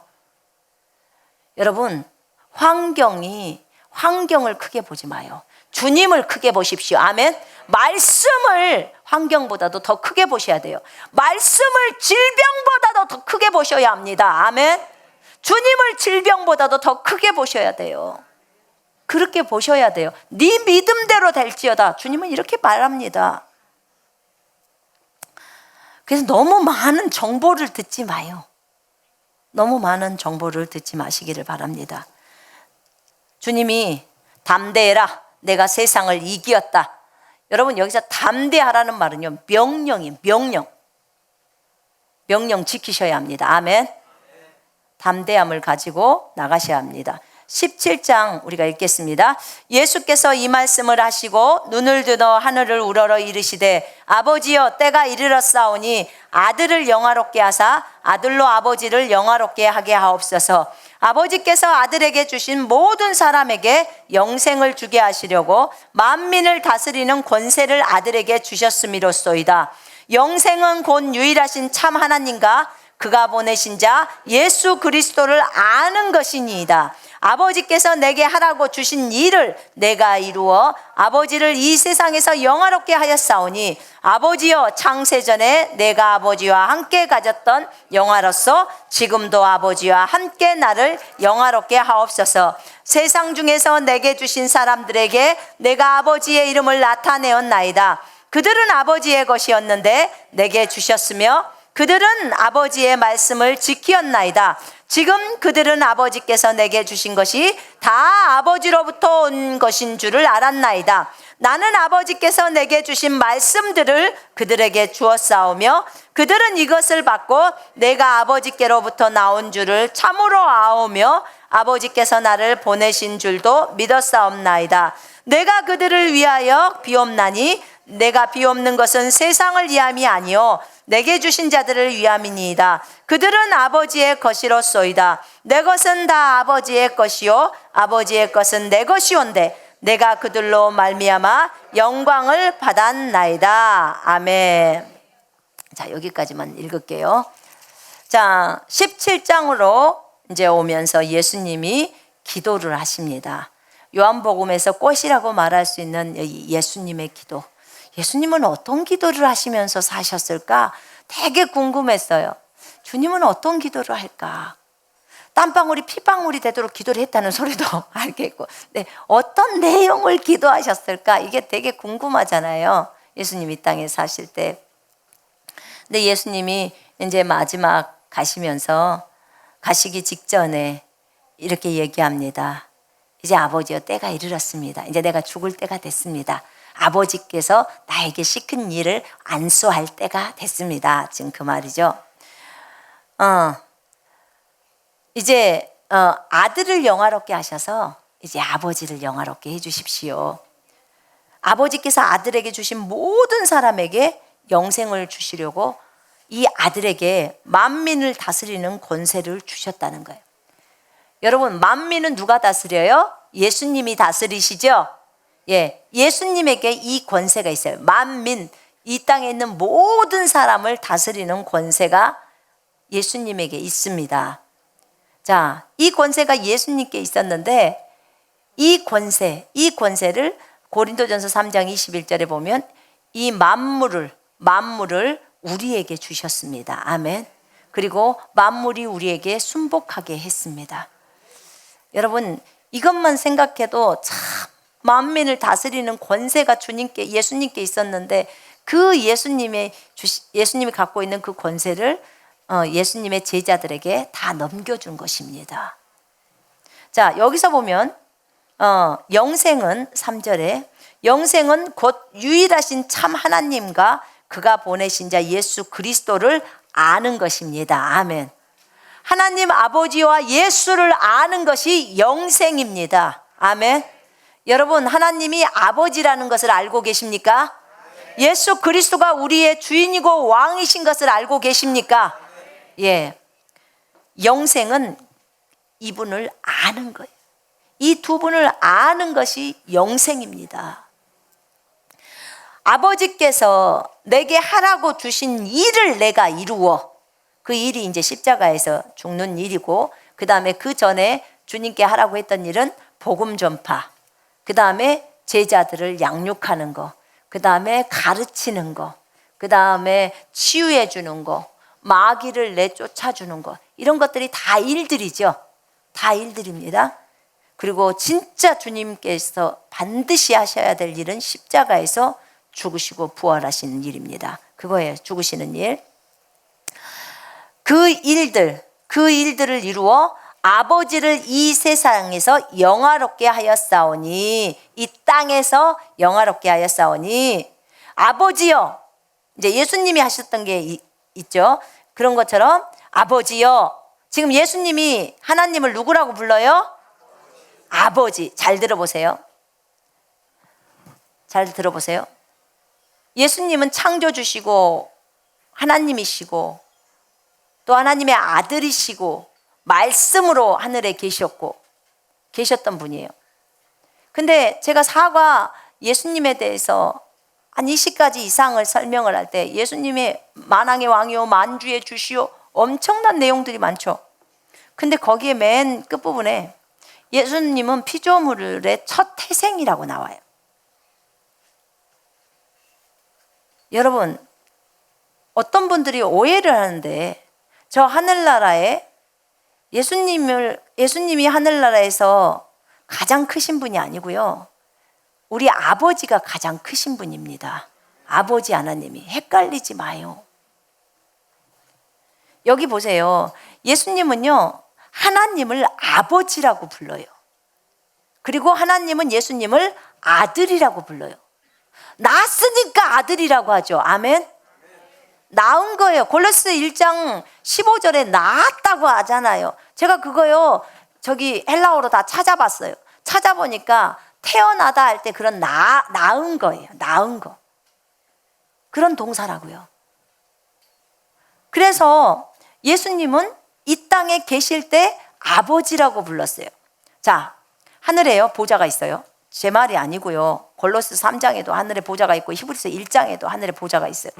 여러분, 환경을 크게 보지 마요. 주님을 크게 보십시오. 아멘. 말씀을 환경보다도 더 크게 보셔야 돼요. 말씀을 질병보다도 더 크게 보셔야 합니다. 아멘. 주님을 질병보다도 더 크게 보셔야 돼요. 그렇게 보셔야 돼요. 네 믿음대로 될지어다. 주님은 이렇게 말합니다. 그래서 너무 많은 정보를 듣지 마요. 너무 많은 정보를 듣지 마시기를 바랍니다. 주님이 담대해라. 내가 세상을 이기었다. 여러분, 여기서 담대하라는 말은요, 명령이에요. 명령 지키셔야 합니다. 아멘. 담대함을 가지고 나가셔야 합니다. 17장 우리가 읽겠습니다. 예수께서 이 말씀을 하시고 눈을 들어 하늘을 우러러 이르시되 아버지여, 때가 이르렀사오니 아들을 영화롭게 하사 아들로 아버지를 영화롭게 하게 하옵소서. 아버지께서 아들에게 주신 모든 사람에게 영생을 주게 하시려고 만민을 다스리는 권세를 아들에게 주셨음이로소이다. 영생은 곧 유일하신 참 하나님과 그가 보내신 자 예수 그리스도를 아는 것이니이다. 아버지께서 내게 하라고 주신 일을 내가 이루어 아버지를 이 세상에서 영화롭게 하였사오니 아버지여, 창세전에 내가 아버지와 함께 가졌던 영화로서 지금도 아버지와 함께 나를 영화롭게 하옵소서. 세상 중에서 내게 주신 사람들에게 내가 아버지의 이름을 나타내었나이다. 그들은 아버지의 것이었는데 내게 주셨으며 그들은 아버지의 말씀을 지키었나이다. 지금 그들은 아버지께서 내게 주신 것이 다 아버지로부터 온 것인 줄을 알았나이다. 나는 아버지께서 내게 주신 말씀들을 그들에게 주었사오며 그들은 이것을 받고 내가 아버지께로부터 나온 줄을 참으로 아오며 아버지께서 나를 보내신 줄도 믿었사옵나이다. 내가 그들을 위하여 비옵나니 내가 비옵는 것은 세상을 위함이 아니요 내게 주신 자들을 위함이니이다. 그들은 아버지의 것이로소이다. 내 것은 다 아버지의 것이요 아버지의 것은 내 것이온데 내가 그들로 말미암아 영광을 받았나이다. 아멘. 자, 여기까지만 읽을게요. 자, 17장으로 이제 오면서 예수님이 기도를 하십니다. 요한복음에서 꽃이라고 말할 수 있는 예수님의 기도. 예수님은 어떤 기도를 하시면서 사셨을까? 되게 궁금했어요. 주님은 어떤 기도를 할까? 땀방울이 피방울이 되도록 기도를 했다는 소리도 알겠고, 네, 어떤 내용을 기도하셨을까? 이게 되게 궁금하잖아요. 예수님 이 땅에 사실 때. 근데 예수님이 이제 마지막 가시면서 가시기 직전에 이렇게 얘기합니다. 이제 아버지여, 때가 이르렀습니다. 이제 내가 죽을 때가 됐습니다. 아버지께서 나에게 시킨 일을 안수할 때가 됐습니다. 지금 그 말이죠. 이제 아들을 영화롭게 하셔서 이제 아버지를 영화롭게 해주십시오. 아버지께서 아들에게 주신 모든 사람에게 영생을 주시려고 이 아들에게 만민을 다스리는 권세를 주셨다는 거예요. 여러분, 만민은 누가 다스려요? 예수님이 다스리시죠? 예, 예수님에게 이 권세가 있어요. 만민, 이 땅에 있는 모든 사람을 다스리는 권세가 예수님에게 있습니다. 자, 이 권세가 예수님께 있었는데 이 권세를 고린도전서 3장 21절에 보면 이 만물을 우리에게 주셨습니다. 아멘. 그리고 만물이 우리에게 순복하게 했습니다. 여러분, 이것만 생각해도 참 만민을 다스리는 권세가 예수님께 있었는데 그 예수님이 갖고 있는 그 권세를 예수님의 제자들에게 다 넘겨준 것입니다. 자, 여기서 보면 영생은 3절에 영생은 곧 유일하신 참 하나님과 그가 보내신 자 예수 그리스도를 아는 것입니다. 아멘. 하나님 아버지와 예수를 아는 것이 영생입니다. 아멘. 여러분, 하나님이 아버지라는 것을 알고 계십니까? 예수 그리스도가 우리의 주인이고 왕이신 것을 알고 계십니까? 예. 영생은 이분을 아는 거예요. 이 두 분을 아는 것이 영생입니다. 아버지께서 내게 하라고 주신 일을 내가 이루어, 그 일이 이제 십자가에서 죽는 일이고, 그 다음에 그 전에 주님께 하라고 했던 일은 복음 전파, 그 다음에 제자들을 양육하는 거, 그 다음에 가르치는 거, 그 다음에 치유해 주는 거, 마귀를 내쫓아 주는 거, 이런 것들이 다 일들이죠. 다 일들입니다. 그리고 진짜 주님께서 반드시 하셔야 될 일은 십자가에서 죽으시고 부활하시는 일입니다. 그거예요. 죽으시는 일. 그 일들을 이루어 아버지를 이 세상에서 영화롭게 하였사오니, 이 땅에서 영화롭게 하였사오니, 아버지여, 이제 예수님이 하셨던 게 있죠. 그런 것처럼 아버지여, 지금 예수님이 하나님을 누구라고 불러요? 아버지. 잘 들어보세요. 잘 들어보세요. 예수님은 창조주시고 하나님이시고 또 하나님의 아들이시고 말씀으로 하늘에 계셨던 분이에요. 근데 제가 예수님에 대해서 한 20가지 이상을 설명을 할 때 예수님의 만왕의 왕이요 만주의 주시요 엄청난 내용들이 많죠. 근데 거기에 맨 끝부분에 예수님은 피조물의 첫 태생이라고 나와요. 여러분, 어떤 분들이 오해를 하는데 저 하늘나라에 예수님이 하늘나라에서 가장 크신 분이 아니고요. 우리 아버지가 가장 크신 분입니다. 아버지 하나님이. 헷갈리지 마요. 여기 보세요. 예수님은요, 하나님을 아버지라고 불러요. 그리고 하나님은 예수님을 아들이라고 불러요. 낳았으니까 아들이라고 하죠. 아멘. 낳은 거예요. 골로새 1장 15절에 낳았다고 하잖아요. 제가 그거요, 헬라어로 다 찾아봤어요. 찾아보니까 태어나다 할 때 그런 낳은 거예요. 낳은 거. 그런 동사라고요. 그래서 예수님은 이 땅에 계실 때 아버지라고 불렀어요. 자, 하늘에요, 보좌가 있어요. 제 말이 아니고요. 골로새 3장에도 하늘에 보좌가 있고 히브리서 1장에도 하늘에 보좌가 있어요.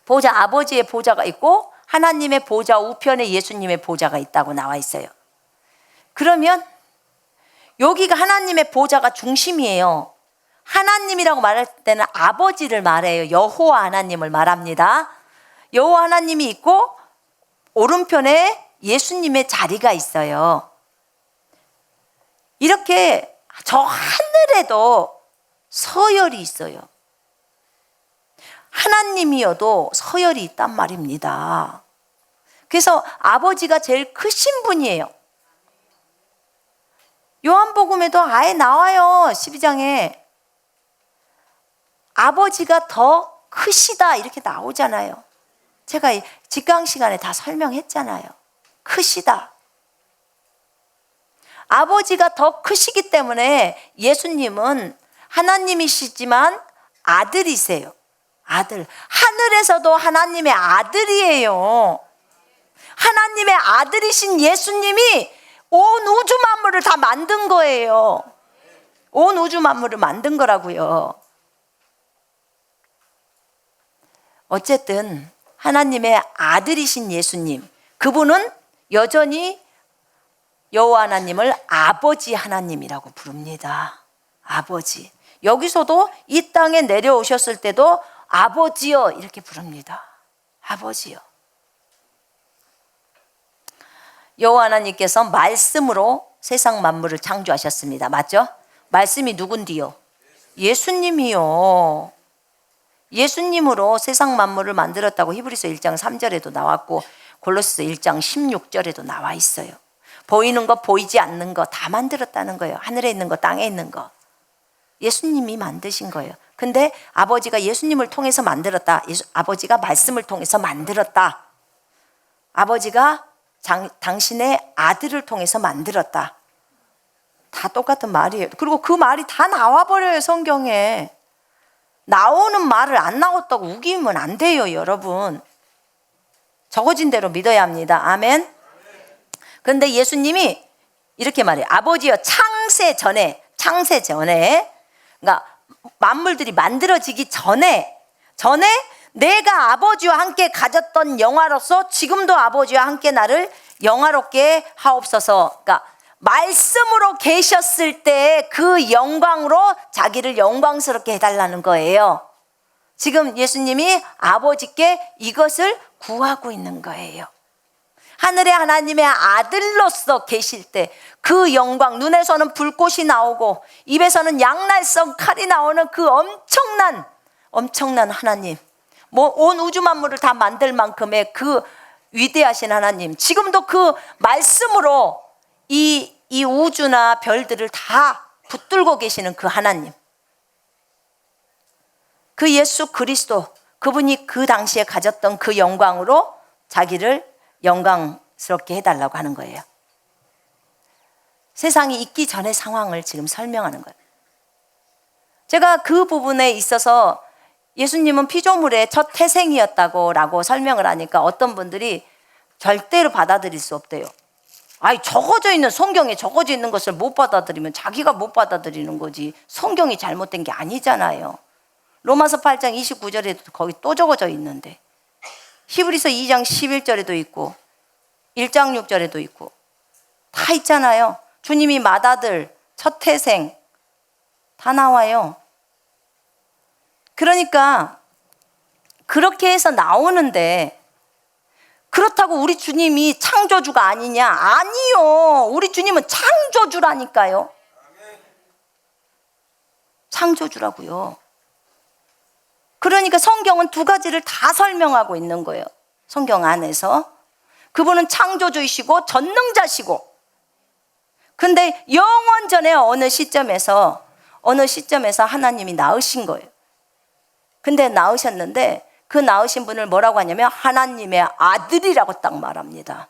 아버지의 보좌가 있고 하나님의 보좌 우편에 예수님의 보좌가 있다고 나와 있어요. 그러면 여기가 하나님의 보좌가 중심이에요. 하나님이라고 말할 때는 아버지를 말해요. 여호와 하나님을 말합니다. 여호와 하나님이 있고 오른편에 예수님의 자리가 있어요. 이렇게 저 하늘에도 서열이 있어요. 하나님이어도 서열이 있단 말입니다. 그래서 아버지가 제일 크신 분이에요. 요한복음에도 아예 나와요. 12장에 아버지가 더 크시다 이렇게 나오잖아요. 제가 직강 시간에 다 설명했잖아요. 크시다. 아버지가 더 크시기 때문에 예수님은 하나님이시지만 아들이세요. 아들. 하늘에서도 하나님의 아들이에요. 하나님의 아들이신 예수님이 온 우주 만물을 다 만든 거예요. 온 우주 만물을 만든 거라고요. 어쨌든 하나님의 아들이신 예수님, 그분은 여전히 여호와 하나님을 아버지 하나님이라고 부릅니다. 아버지. 여기서도 이 땅에 내려오셨을 때도 아버지여 이렇게 부릅니다. 아버지여. 여호와 하나님께서 말씀으로 세상 만물을 창조하셨습니다. 맞죠? 말씀이 누군디요? 예수님이요. 예수님으로 세상 만물을 만들었다고 히브리서 1장 3절에도 나왔고 골로새서 1장 16절에도 나와 있어요. 보이는 거 보이지 않는 거 다 만들었다는 거예요. 하늘에 있는 거 땅에 있는 거 예수님이 만드신 거예요. 근데 아버지가 예수님을 통해서 만들었다. 아버지가 말씀을 통해서 만들었다. 아버지가 당신의 아들을 통해서 만들었다. 다 똑같은 말이에요. 그리고 그 말이 다 나와버려요. 성경에. 나오는 말을 안 나왔다고 우기면 안 돼요. 여러분. 적어진 대로 믿어야 합니다. 아멘. 그런데 예수님이 이렇게 말해요. 아버지여 창세 전에 그러니까 만물들이 만들어지기 전에 내가 아버지와 함께 가졌던 영화로서 지금도 아버지와 함께 나를 영화롭게 하옵소서. 그러니까 말씀으로 계셨을 때 그 영광으로 자기를 영광스럽게 해달라는 거예요. 지금 예수님이 아버지께 이것을 구하고 있는 거예요. 하늘의 하나님의 아들로서 계실 때 그 영광, 눈에서는 불꽃이 나오고 입에서는 양날성 칼이 나오는 그 엄청난 하나님, 온 우주 만물을 다 만들 만큼의 그 위대하신 하나님, 지금도 그 말씀으로 이 우주나 별들을 다 붙들고 계시는 그 하나님, 그 예수 그리스도, 그분이 그 당시에 가졌던 그 영광으로 자기를 영광스럽게 해달라고 하는 거예요. 세상이 있기 전의 상황을 지금 설명하는 거예요. 제가 그 부분에 있어서 예수님은 피조물의 첫 태생이었다고 라고 설명을 하니까 어떤 분들이 절대로 받아들일 수 없대요. 아니, 성경에 적어져 있는 것을 못 받아들이면 자기가 못 받아들이는 거지, 성경이 잘못된 게 아니잖아요. 로마서 8장 29절에도 거기 또 적어져 있는데, 히브리서 2장 11절에도 있고 1장 6절에도 있고 다 있잖아요. 주님이 맏아들, 첫 태생 다 나와요. 그러니까 그렇게 해서 나오는데, 그렇다고 우리 주님이 창조주가 아니냐? 아니요. 우리 주님은 창조주라니까요. 창조주라고요. 그러니까 성경은 두 가지를 다 설명하고 있는 거예요. 성경 안에서. 그분은 창조주이시고 전능자시고, 근데 영원 전에 어느 시점에서 하나님이 낳으신 거예요. 근데 낳으셨는데 그 낳으신 분을 뭐라고 하냐면 하나님의 아들이라고 딱 말합니다.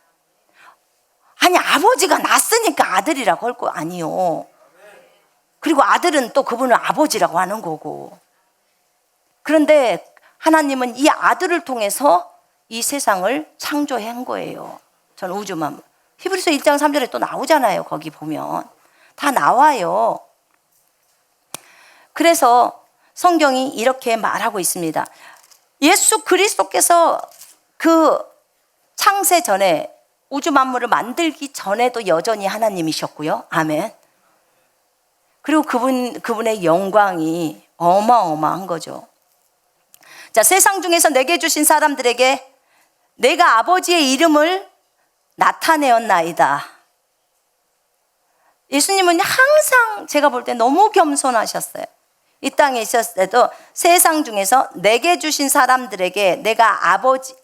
아니, 아버지가 낳았으니까 아들이라고 할 거 아니요. 그리고 아들은 또 그분을 아버지라고 하는 거고. 그런데 하나님은 이 아들을 통해서 이 세상을 창조한 거예요. 전 우주만. 히브리서 1장 3절에 또 나오잖아요. 거기 보면 다 나와요. 그래서 성경이 이렇게 말하고 있습니다. 예수 그리스도께서 그 창세 전에, 우주 만물을 만들기 전에도 여전히 하나님이셨고요. 아멘. 그리고 그분의 영광이 어마어마한 거죠. 자, 세상 중에서 내게 주신 사람들에게 내가 아버지의 이름을 나타내었나이다. 예수님은 항상 제가 볼 때 너무 겸손하셨어요. 이 땅에 있었을 때도 세상 중에서 내게 주신 사람들에게 내가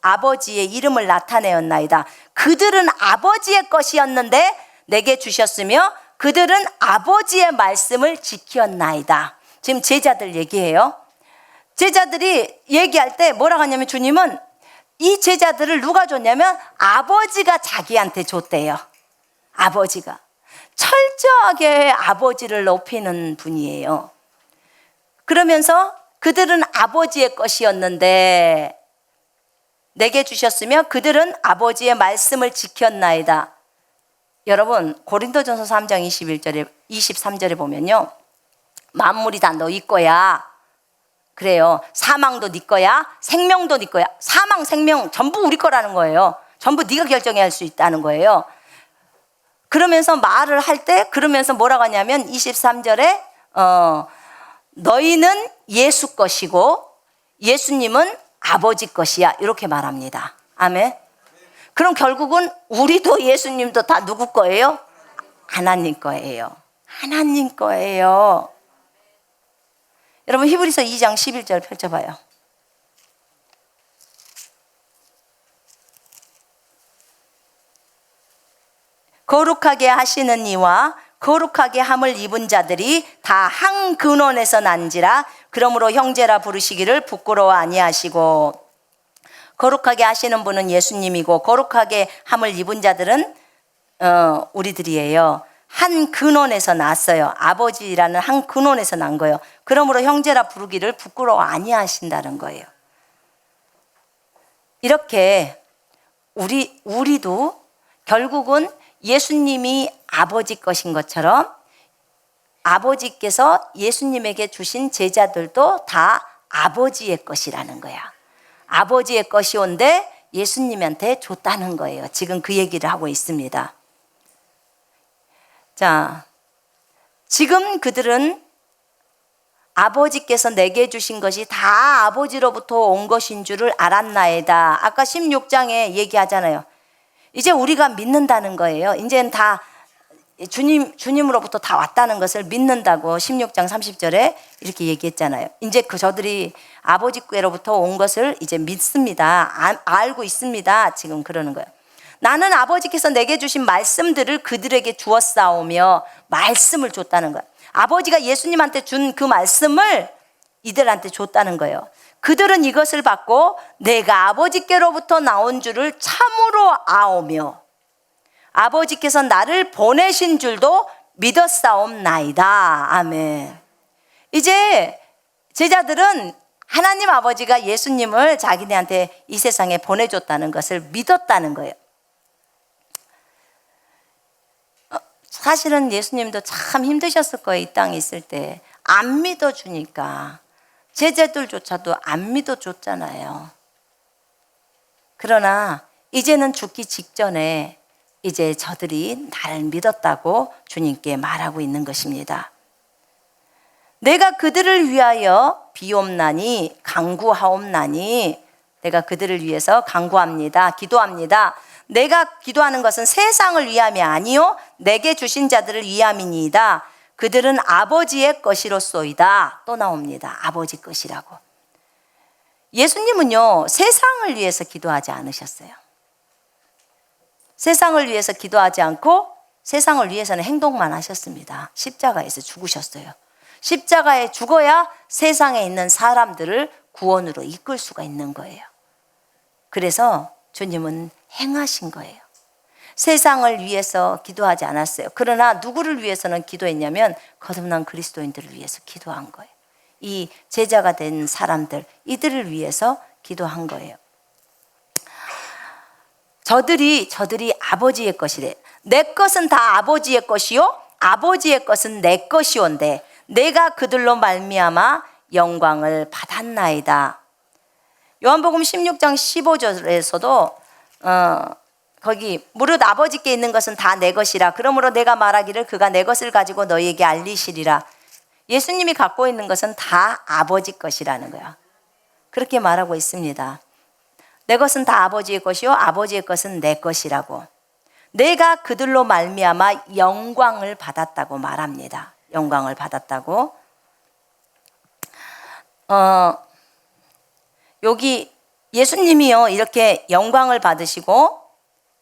아버지의 이름을 나타내었나이다. 그들은 아버지의 것이었는데 내게 주셨으며 그들은 아버지의 말씀을 지켰나이다. 지금 제자들 얘기해요. 제자들이 얘기할 때 뭐라고 하냐면 주님은 이 제자들을 누가 줬냐면 아버지가 자기한테 줬대요. 아버지가. 철저하게 아버지를 높이는 분이에요. 그러면서 그들은 아버지의 것이었는데 내게 주셨으며 그들은 아버지의 말씀을 지켰나이다. 여러분 고린도전서 3장 23절에 보면요. 만물이 다 너희 거야. 그래요. 사망도 네 거야. 생명도 네 거야. 사망, 생명 전부 우리 거라는 거예요. 전부 네가 결정할 수 있다는 거예요. 그러면서 말을 할 때 그러면서 뭐라고 하냐면 23절에 너희는 예수 것이고 예수님은 아버지 것이야. 이렇게 말합니다. 아멘. 그럼 결국은 우리도 예수님도 다 누구 거예요? 하나님 거예요. 하나님 거예요. 여러분 히브리서 2장 11절 펼쳐봐요. 거룩하게 하시는 이와 거룩하게 함을 입은 자들이 다 한 근원에서 난지라. 그러므로 형제라 부르시기를 부끄러워 아니하시고. 거룩하게 하시는 분은 예수님이고 거룩하게 함을 입은 자들은 우리들이에요. 한 근원에서 났어요. 아버지라는 한 근원에서 난 거예요. 그러므로 형제라 부르기를 부끄러워 아니하신다는 거예요. 이렇게 우리도 결국은 예수님이 아버지 것인 것처럼 아버지께서 예수님에게 주신 제자들도 다 아버지의 것이라는 거야. 아버지의 것이온데 예수님한테 줬다는 거예요. 지금 그 얘기를 하고 있습니다. 자, 지금 그들은 아버지께서 내게 주신 것이 다 아버지로부터 온 것인 줄을 알았나이다. 아까 16장에 얘기하잖아요. 이제 우리가 믿는다는 거예요. 이제는 다 주님으로부터 다 왔다는 것을 믿는다고 16장 30절에 이렇게 얘기했잖아요. 이제 저들이 아버지께로부터 온 것을 이제 믿습니다. 알고 있습니다. 지금 그러는 거예요. 나는 아버지께서 내게 주신 말씀들을 그들에게 주었사오며. 말씀을 줬다는 거예요. 아버지가 예수님한테 준 그 말씀을 이들한테 줬다는 거예요. 그들은 이것을 받고 내가 아버지께로부터 나온 줄을 참으로 아오며 아버지께서 나를 보내신 줄도 믿었사옵나이다. 아멘. 이제 제자들은 하나님 아버지가 예수님을 자기네한테 이 세상에 보내줬다는 것을 믿었다는 거예요. 사실은 예수님도 참 힘드셨을 거예요. 이 땅에 있을 때. 안 믿어주니까 제자들조차도 안 믿어줬잖아요. 그러나 이제는 죽기 직전에 이제 저들이 나를 믿었다고 주님께 말하고 있는 것입니다. 내가 그들을 위하여 비옵나니 강구하옵나니. 내가 그들을 위해서 강구합니다. 기도합니다. 내가 기도하는 것은 세상을 위함이 아니요 내게 주신 자들을 위함이니이다. 그들은 아버지의 것이로소이다. 또 나옵니다. 아버지 것이라고. 예수님은요 세상을 위해서 기도하지 않으셨어요. 세상을 위해서 기도하지 않고 세상을 위해서는 행동만 하셨습니다. 십자가에서 죽으셨어요. 십자가에 죽어야 세상에 있는 사람들을 구원으로 이끌 수가 있는 거예요. 그래서 주님은 행하신 거예요. 세상을 위해서 기도하지 않았어요. 그러나 누구를 위해서는 기도했냐면 거듭난 그리스도인들을 위해서 기도한 거예요. 이 제자가 된 사람들, 이들을 위해서 기도한 거예요. 저들이 아버지의 것이래. 내 것은 다 아버지의 것이요 아버지의 것은 내 것이온데 내가 그들로 말미암아 영광을 받았나이다. 요한복음 16장 15절에서도 거기 무릇 아버지께 있는 것은 다 내 것이라. 그러므로 내가 말하기를 그가 내 것을 가지고 너희에게 알리시리라. 예수님이 갖고 있는 것은 다 아버지 것이라는 거야. 그렇게 말하고 있습니다. 내 것은 다 아버지의 것이요 아버지의 것은 내 것이라고. 내가 그들로 말미암아 영광을 받았다고 말합니다. 영광을 받았다고. 여기 예수님이요 이렇게 영광을 받으시고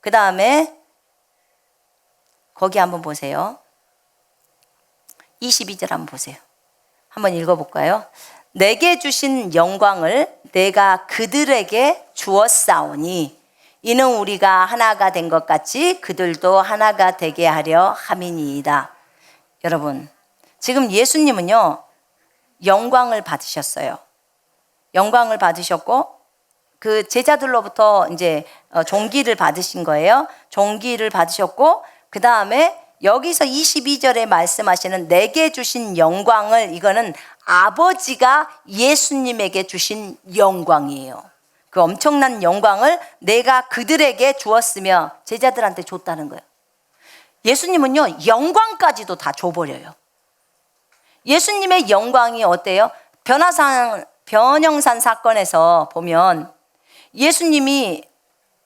그 다음에 거기 한번 보세요. 22절 한번 보세요. 한번 읽어볼까요? 내게 주신 영광을 내가 그들에게 주었사오니 이는 우리가 하나가 된 것 같이 그들도 하나가 되게 하려 함이니이다. 여러분, 지금 예수님은요, 영광을 받으셨어요. 영광을 받으셨고 그 제자들로부터 이제 종기를 받으신 거예요. 종기를 받으셨고 그 다음에 여기서 22절에 말씀하시는 내게 주신 영광을, 이거는 아버지가 예수님에게 주신 영광이에요. 그 엄청난 영광을 내가 그들에게 주었으며 제자들한테 줬다는 거예요. 예수님은요, 영광까지도 다 줘버려요. 예수님의 영광이 어때요? 변형산 사건에서 보면 예수님이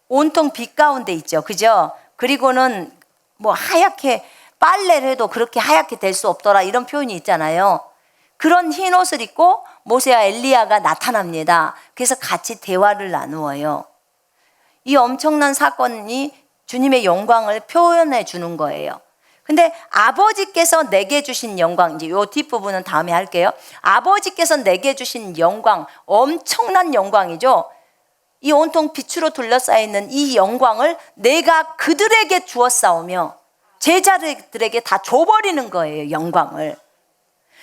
온통 빛 가운데 있죠. 그죠? 그리고는 뭐 하얗게 빨래를 해도 그렇게 하얗게 될 수 없더라, 이런 표현이 있잖아요. 그런 흰 옷을 입고 모세와 엘리야가 나타납니다. 그래서 같이 대화를 나누어요. 이 엄청난 사건이 주님의 영광을 표현해 주는 거예요. 근데 아버지께서 내게 주신 영광, 이제 요 뒷부분은 다음에 할게요. 아버지께서 내게 주신 영광, 엄청난 영광이죠. 이 온통 빛으로 둘러싸여 있는 이 영광을 내가 그들에게 주었사오며 제자들에게 다 줘버리는 거예요. 영광을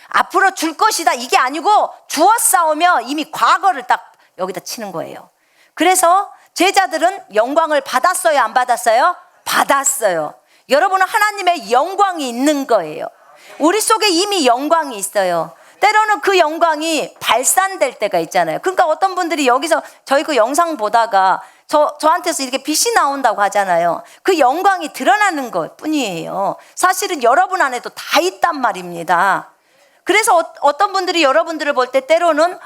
앞으로 줄 것이다, 이게 아니고 주었사오며 이미 과거를 딱 여기다 치는 거예요. 그래서 제자들은 영광을 받았어요, 안 받았어요? 받았어요. 여러분은 하나님의 영광이 있는 거예요. 우리 속에 이미 영광이 있어요. 때로는 그 영광이 발산될 때가 있잖아요. 그러니까 어떤 분들이 여기서 저희 그 영상 보다가 저한테서 이렇게 빛이 나온다고 하잖아요. 그 영광이 드러나는 것 뿐이에요. 사실은 여러분 안에도 다 있단 말입니다. 그래서 어떤 분들이 여러분들을 볼 때 때로는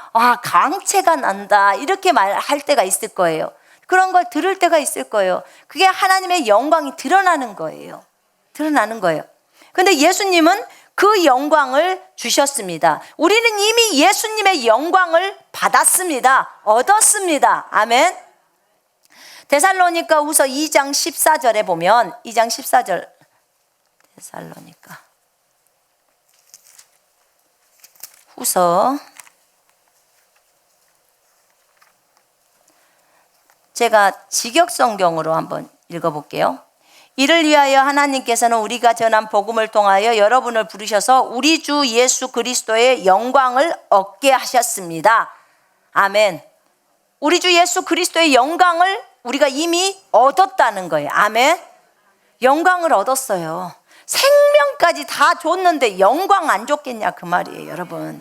광채가 난다, 이렇게 말할 때가 있을 거예요. 그런 걸 들을 때가 있을 거예요. 그게 하나님의 영광이 드러나는 거예요. 드러나는 거예요. 근데 예수님은 그 영광을 주셨습니다. 우리는 이미 예수님의 영광을 받았습니다. 얻었습니다. 아멘. 데살로니가후서 2장 14절에 보면 2장 14절 데살로니가 후서, 제가 직역성경으로 한번 읽어볼게요. 이를 위하여 하나님께서는 우리가 전한 복음을 통하여 여러분을 부르셔서 우리 주 예수 그리스도의 영광을 얻게 하셨습니다. 아멘. 우리 주 예수 그리스도의 영광을 우리가 이미 얻었다는 거예요. 아멘. 영광을 얻었어요. 생명까지 다 줬는데 영광 안 줬겠냐, 그 말이에요. 여러분,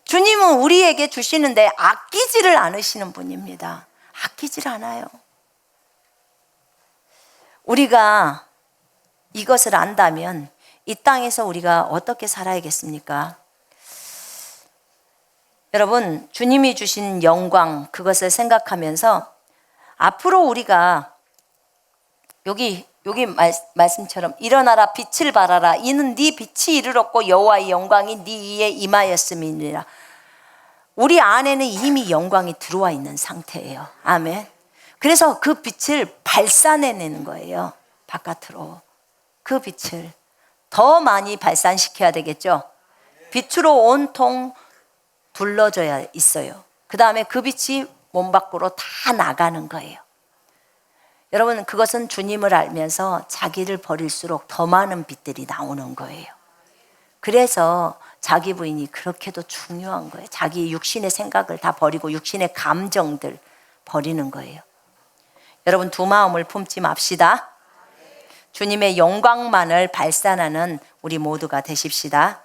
주님은 우리에게 주시는데 아끼지를 않으시는 분입니다. 아끼질 않아요. 우리가 이것을 안다면 이 땅에서 우리가 어떻게 살아야겠습니까? 여러분, 주님이 주신 영광, 그것을 생각하면서 앞으로 우리가 여기 말씀처럼 일어나라, 빛을 발하라, 이는 네 빛이 이르렀고 여호와의 영광이 네 위에 임하였음이니라. 우리 안에는 이미 영광이 들어와 있는 상태예요. 아멘. 그래서 그 빛을 발산해내는 거예요. 바깥으로. 그 빛을 더 많이 발산시켜야 되겠죠. 빛으로 온통 둘러져야 있어요. 그 다음에 그 빛이 몸 밖으로 다 나가는 거예요. 여러분, 그것은 주님을 알면서 자기를 버릴수록 더 많은 빛들이 나오는 거예요. 그래서 자기 부인이 그렇게도 중요한 거예요. 자기 육신의 생각을 다 버리고 육신의 감정들 버리는 거예요. 여러분, 두 마음을 품지 맙시다. 주님의 영광만을 발산하는 우리 모두가 되십시다.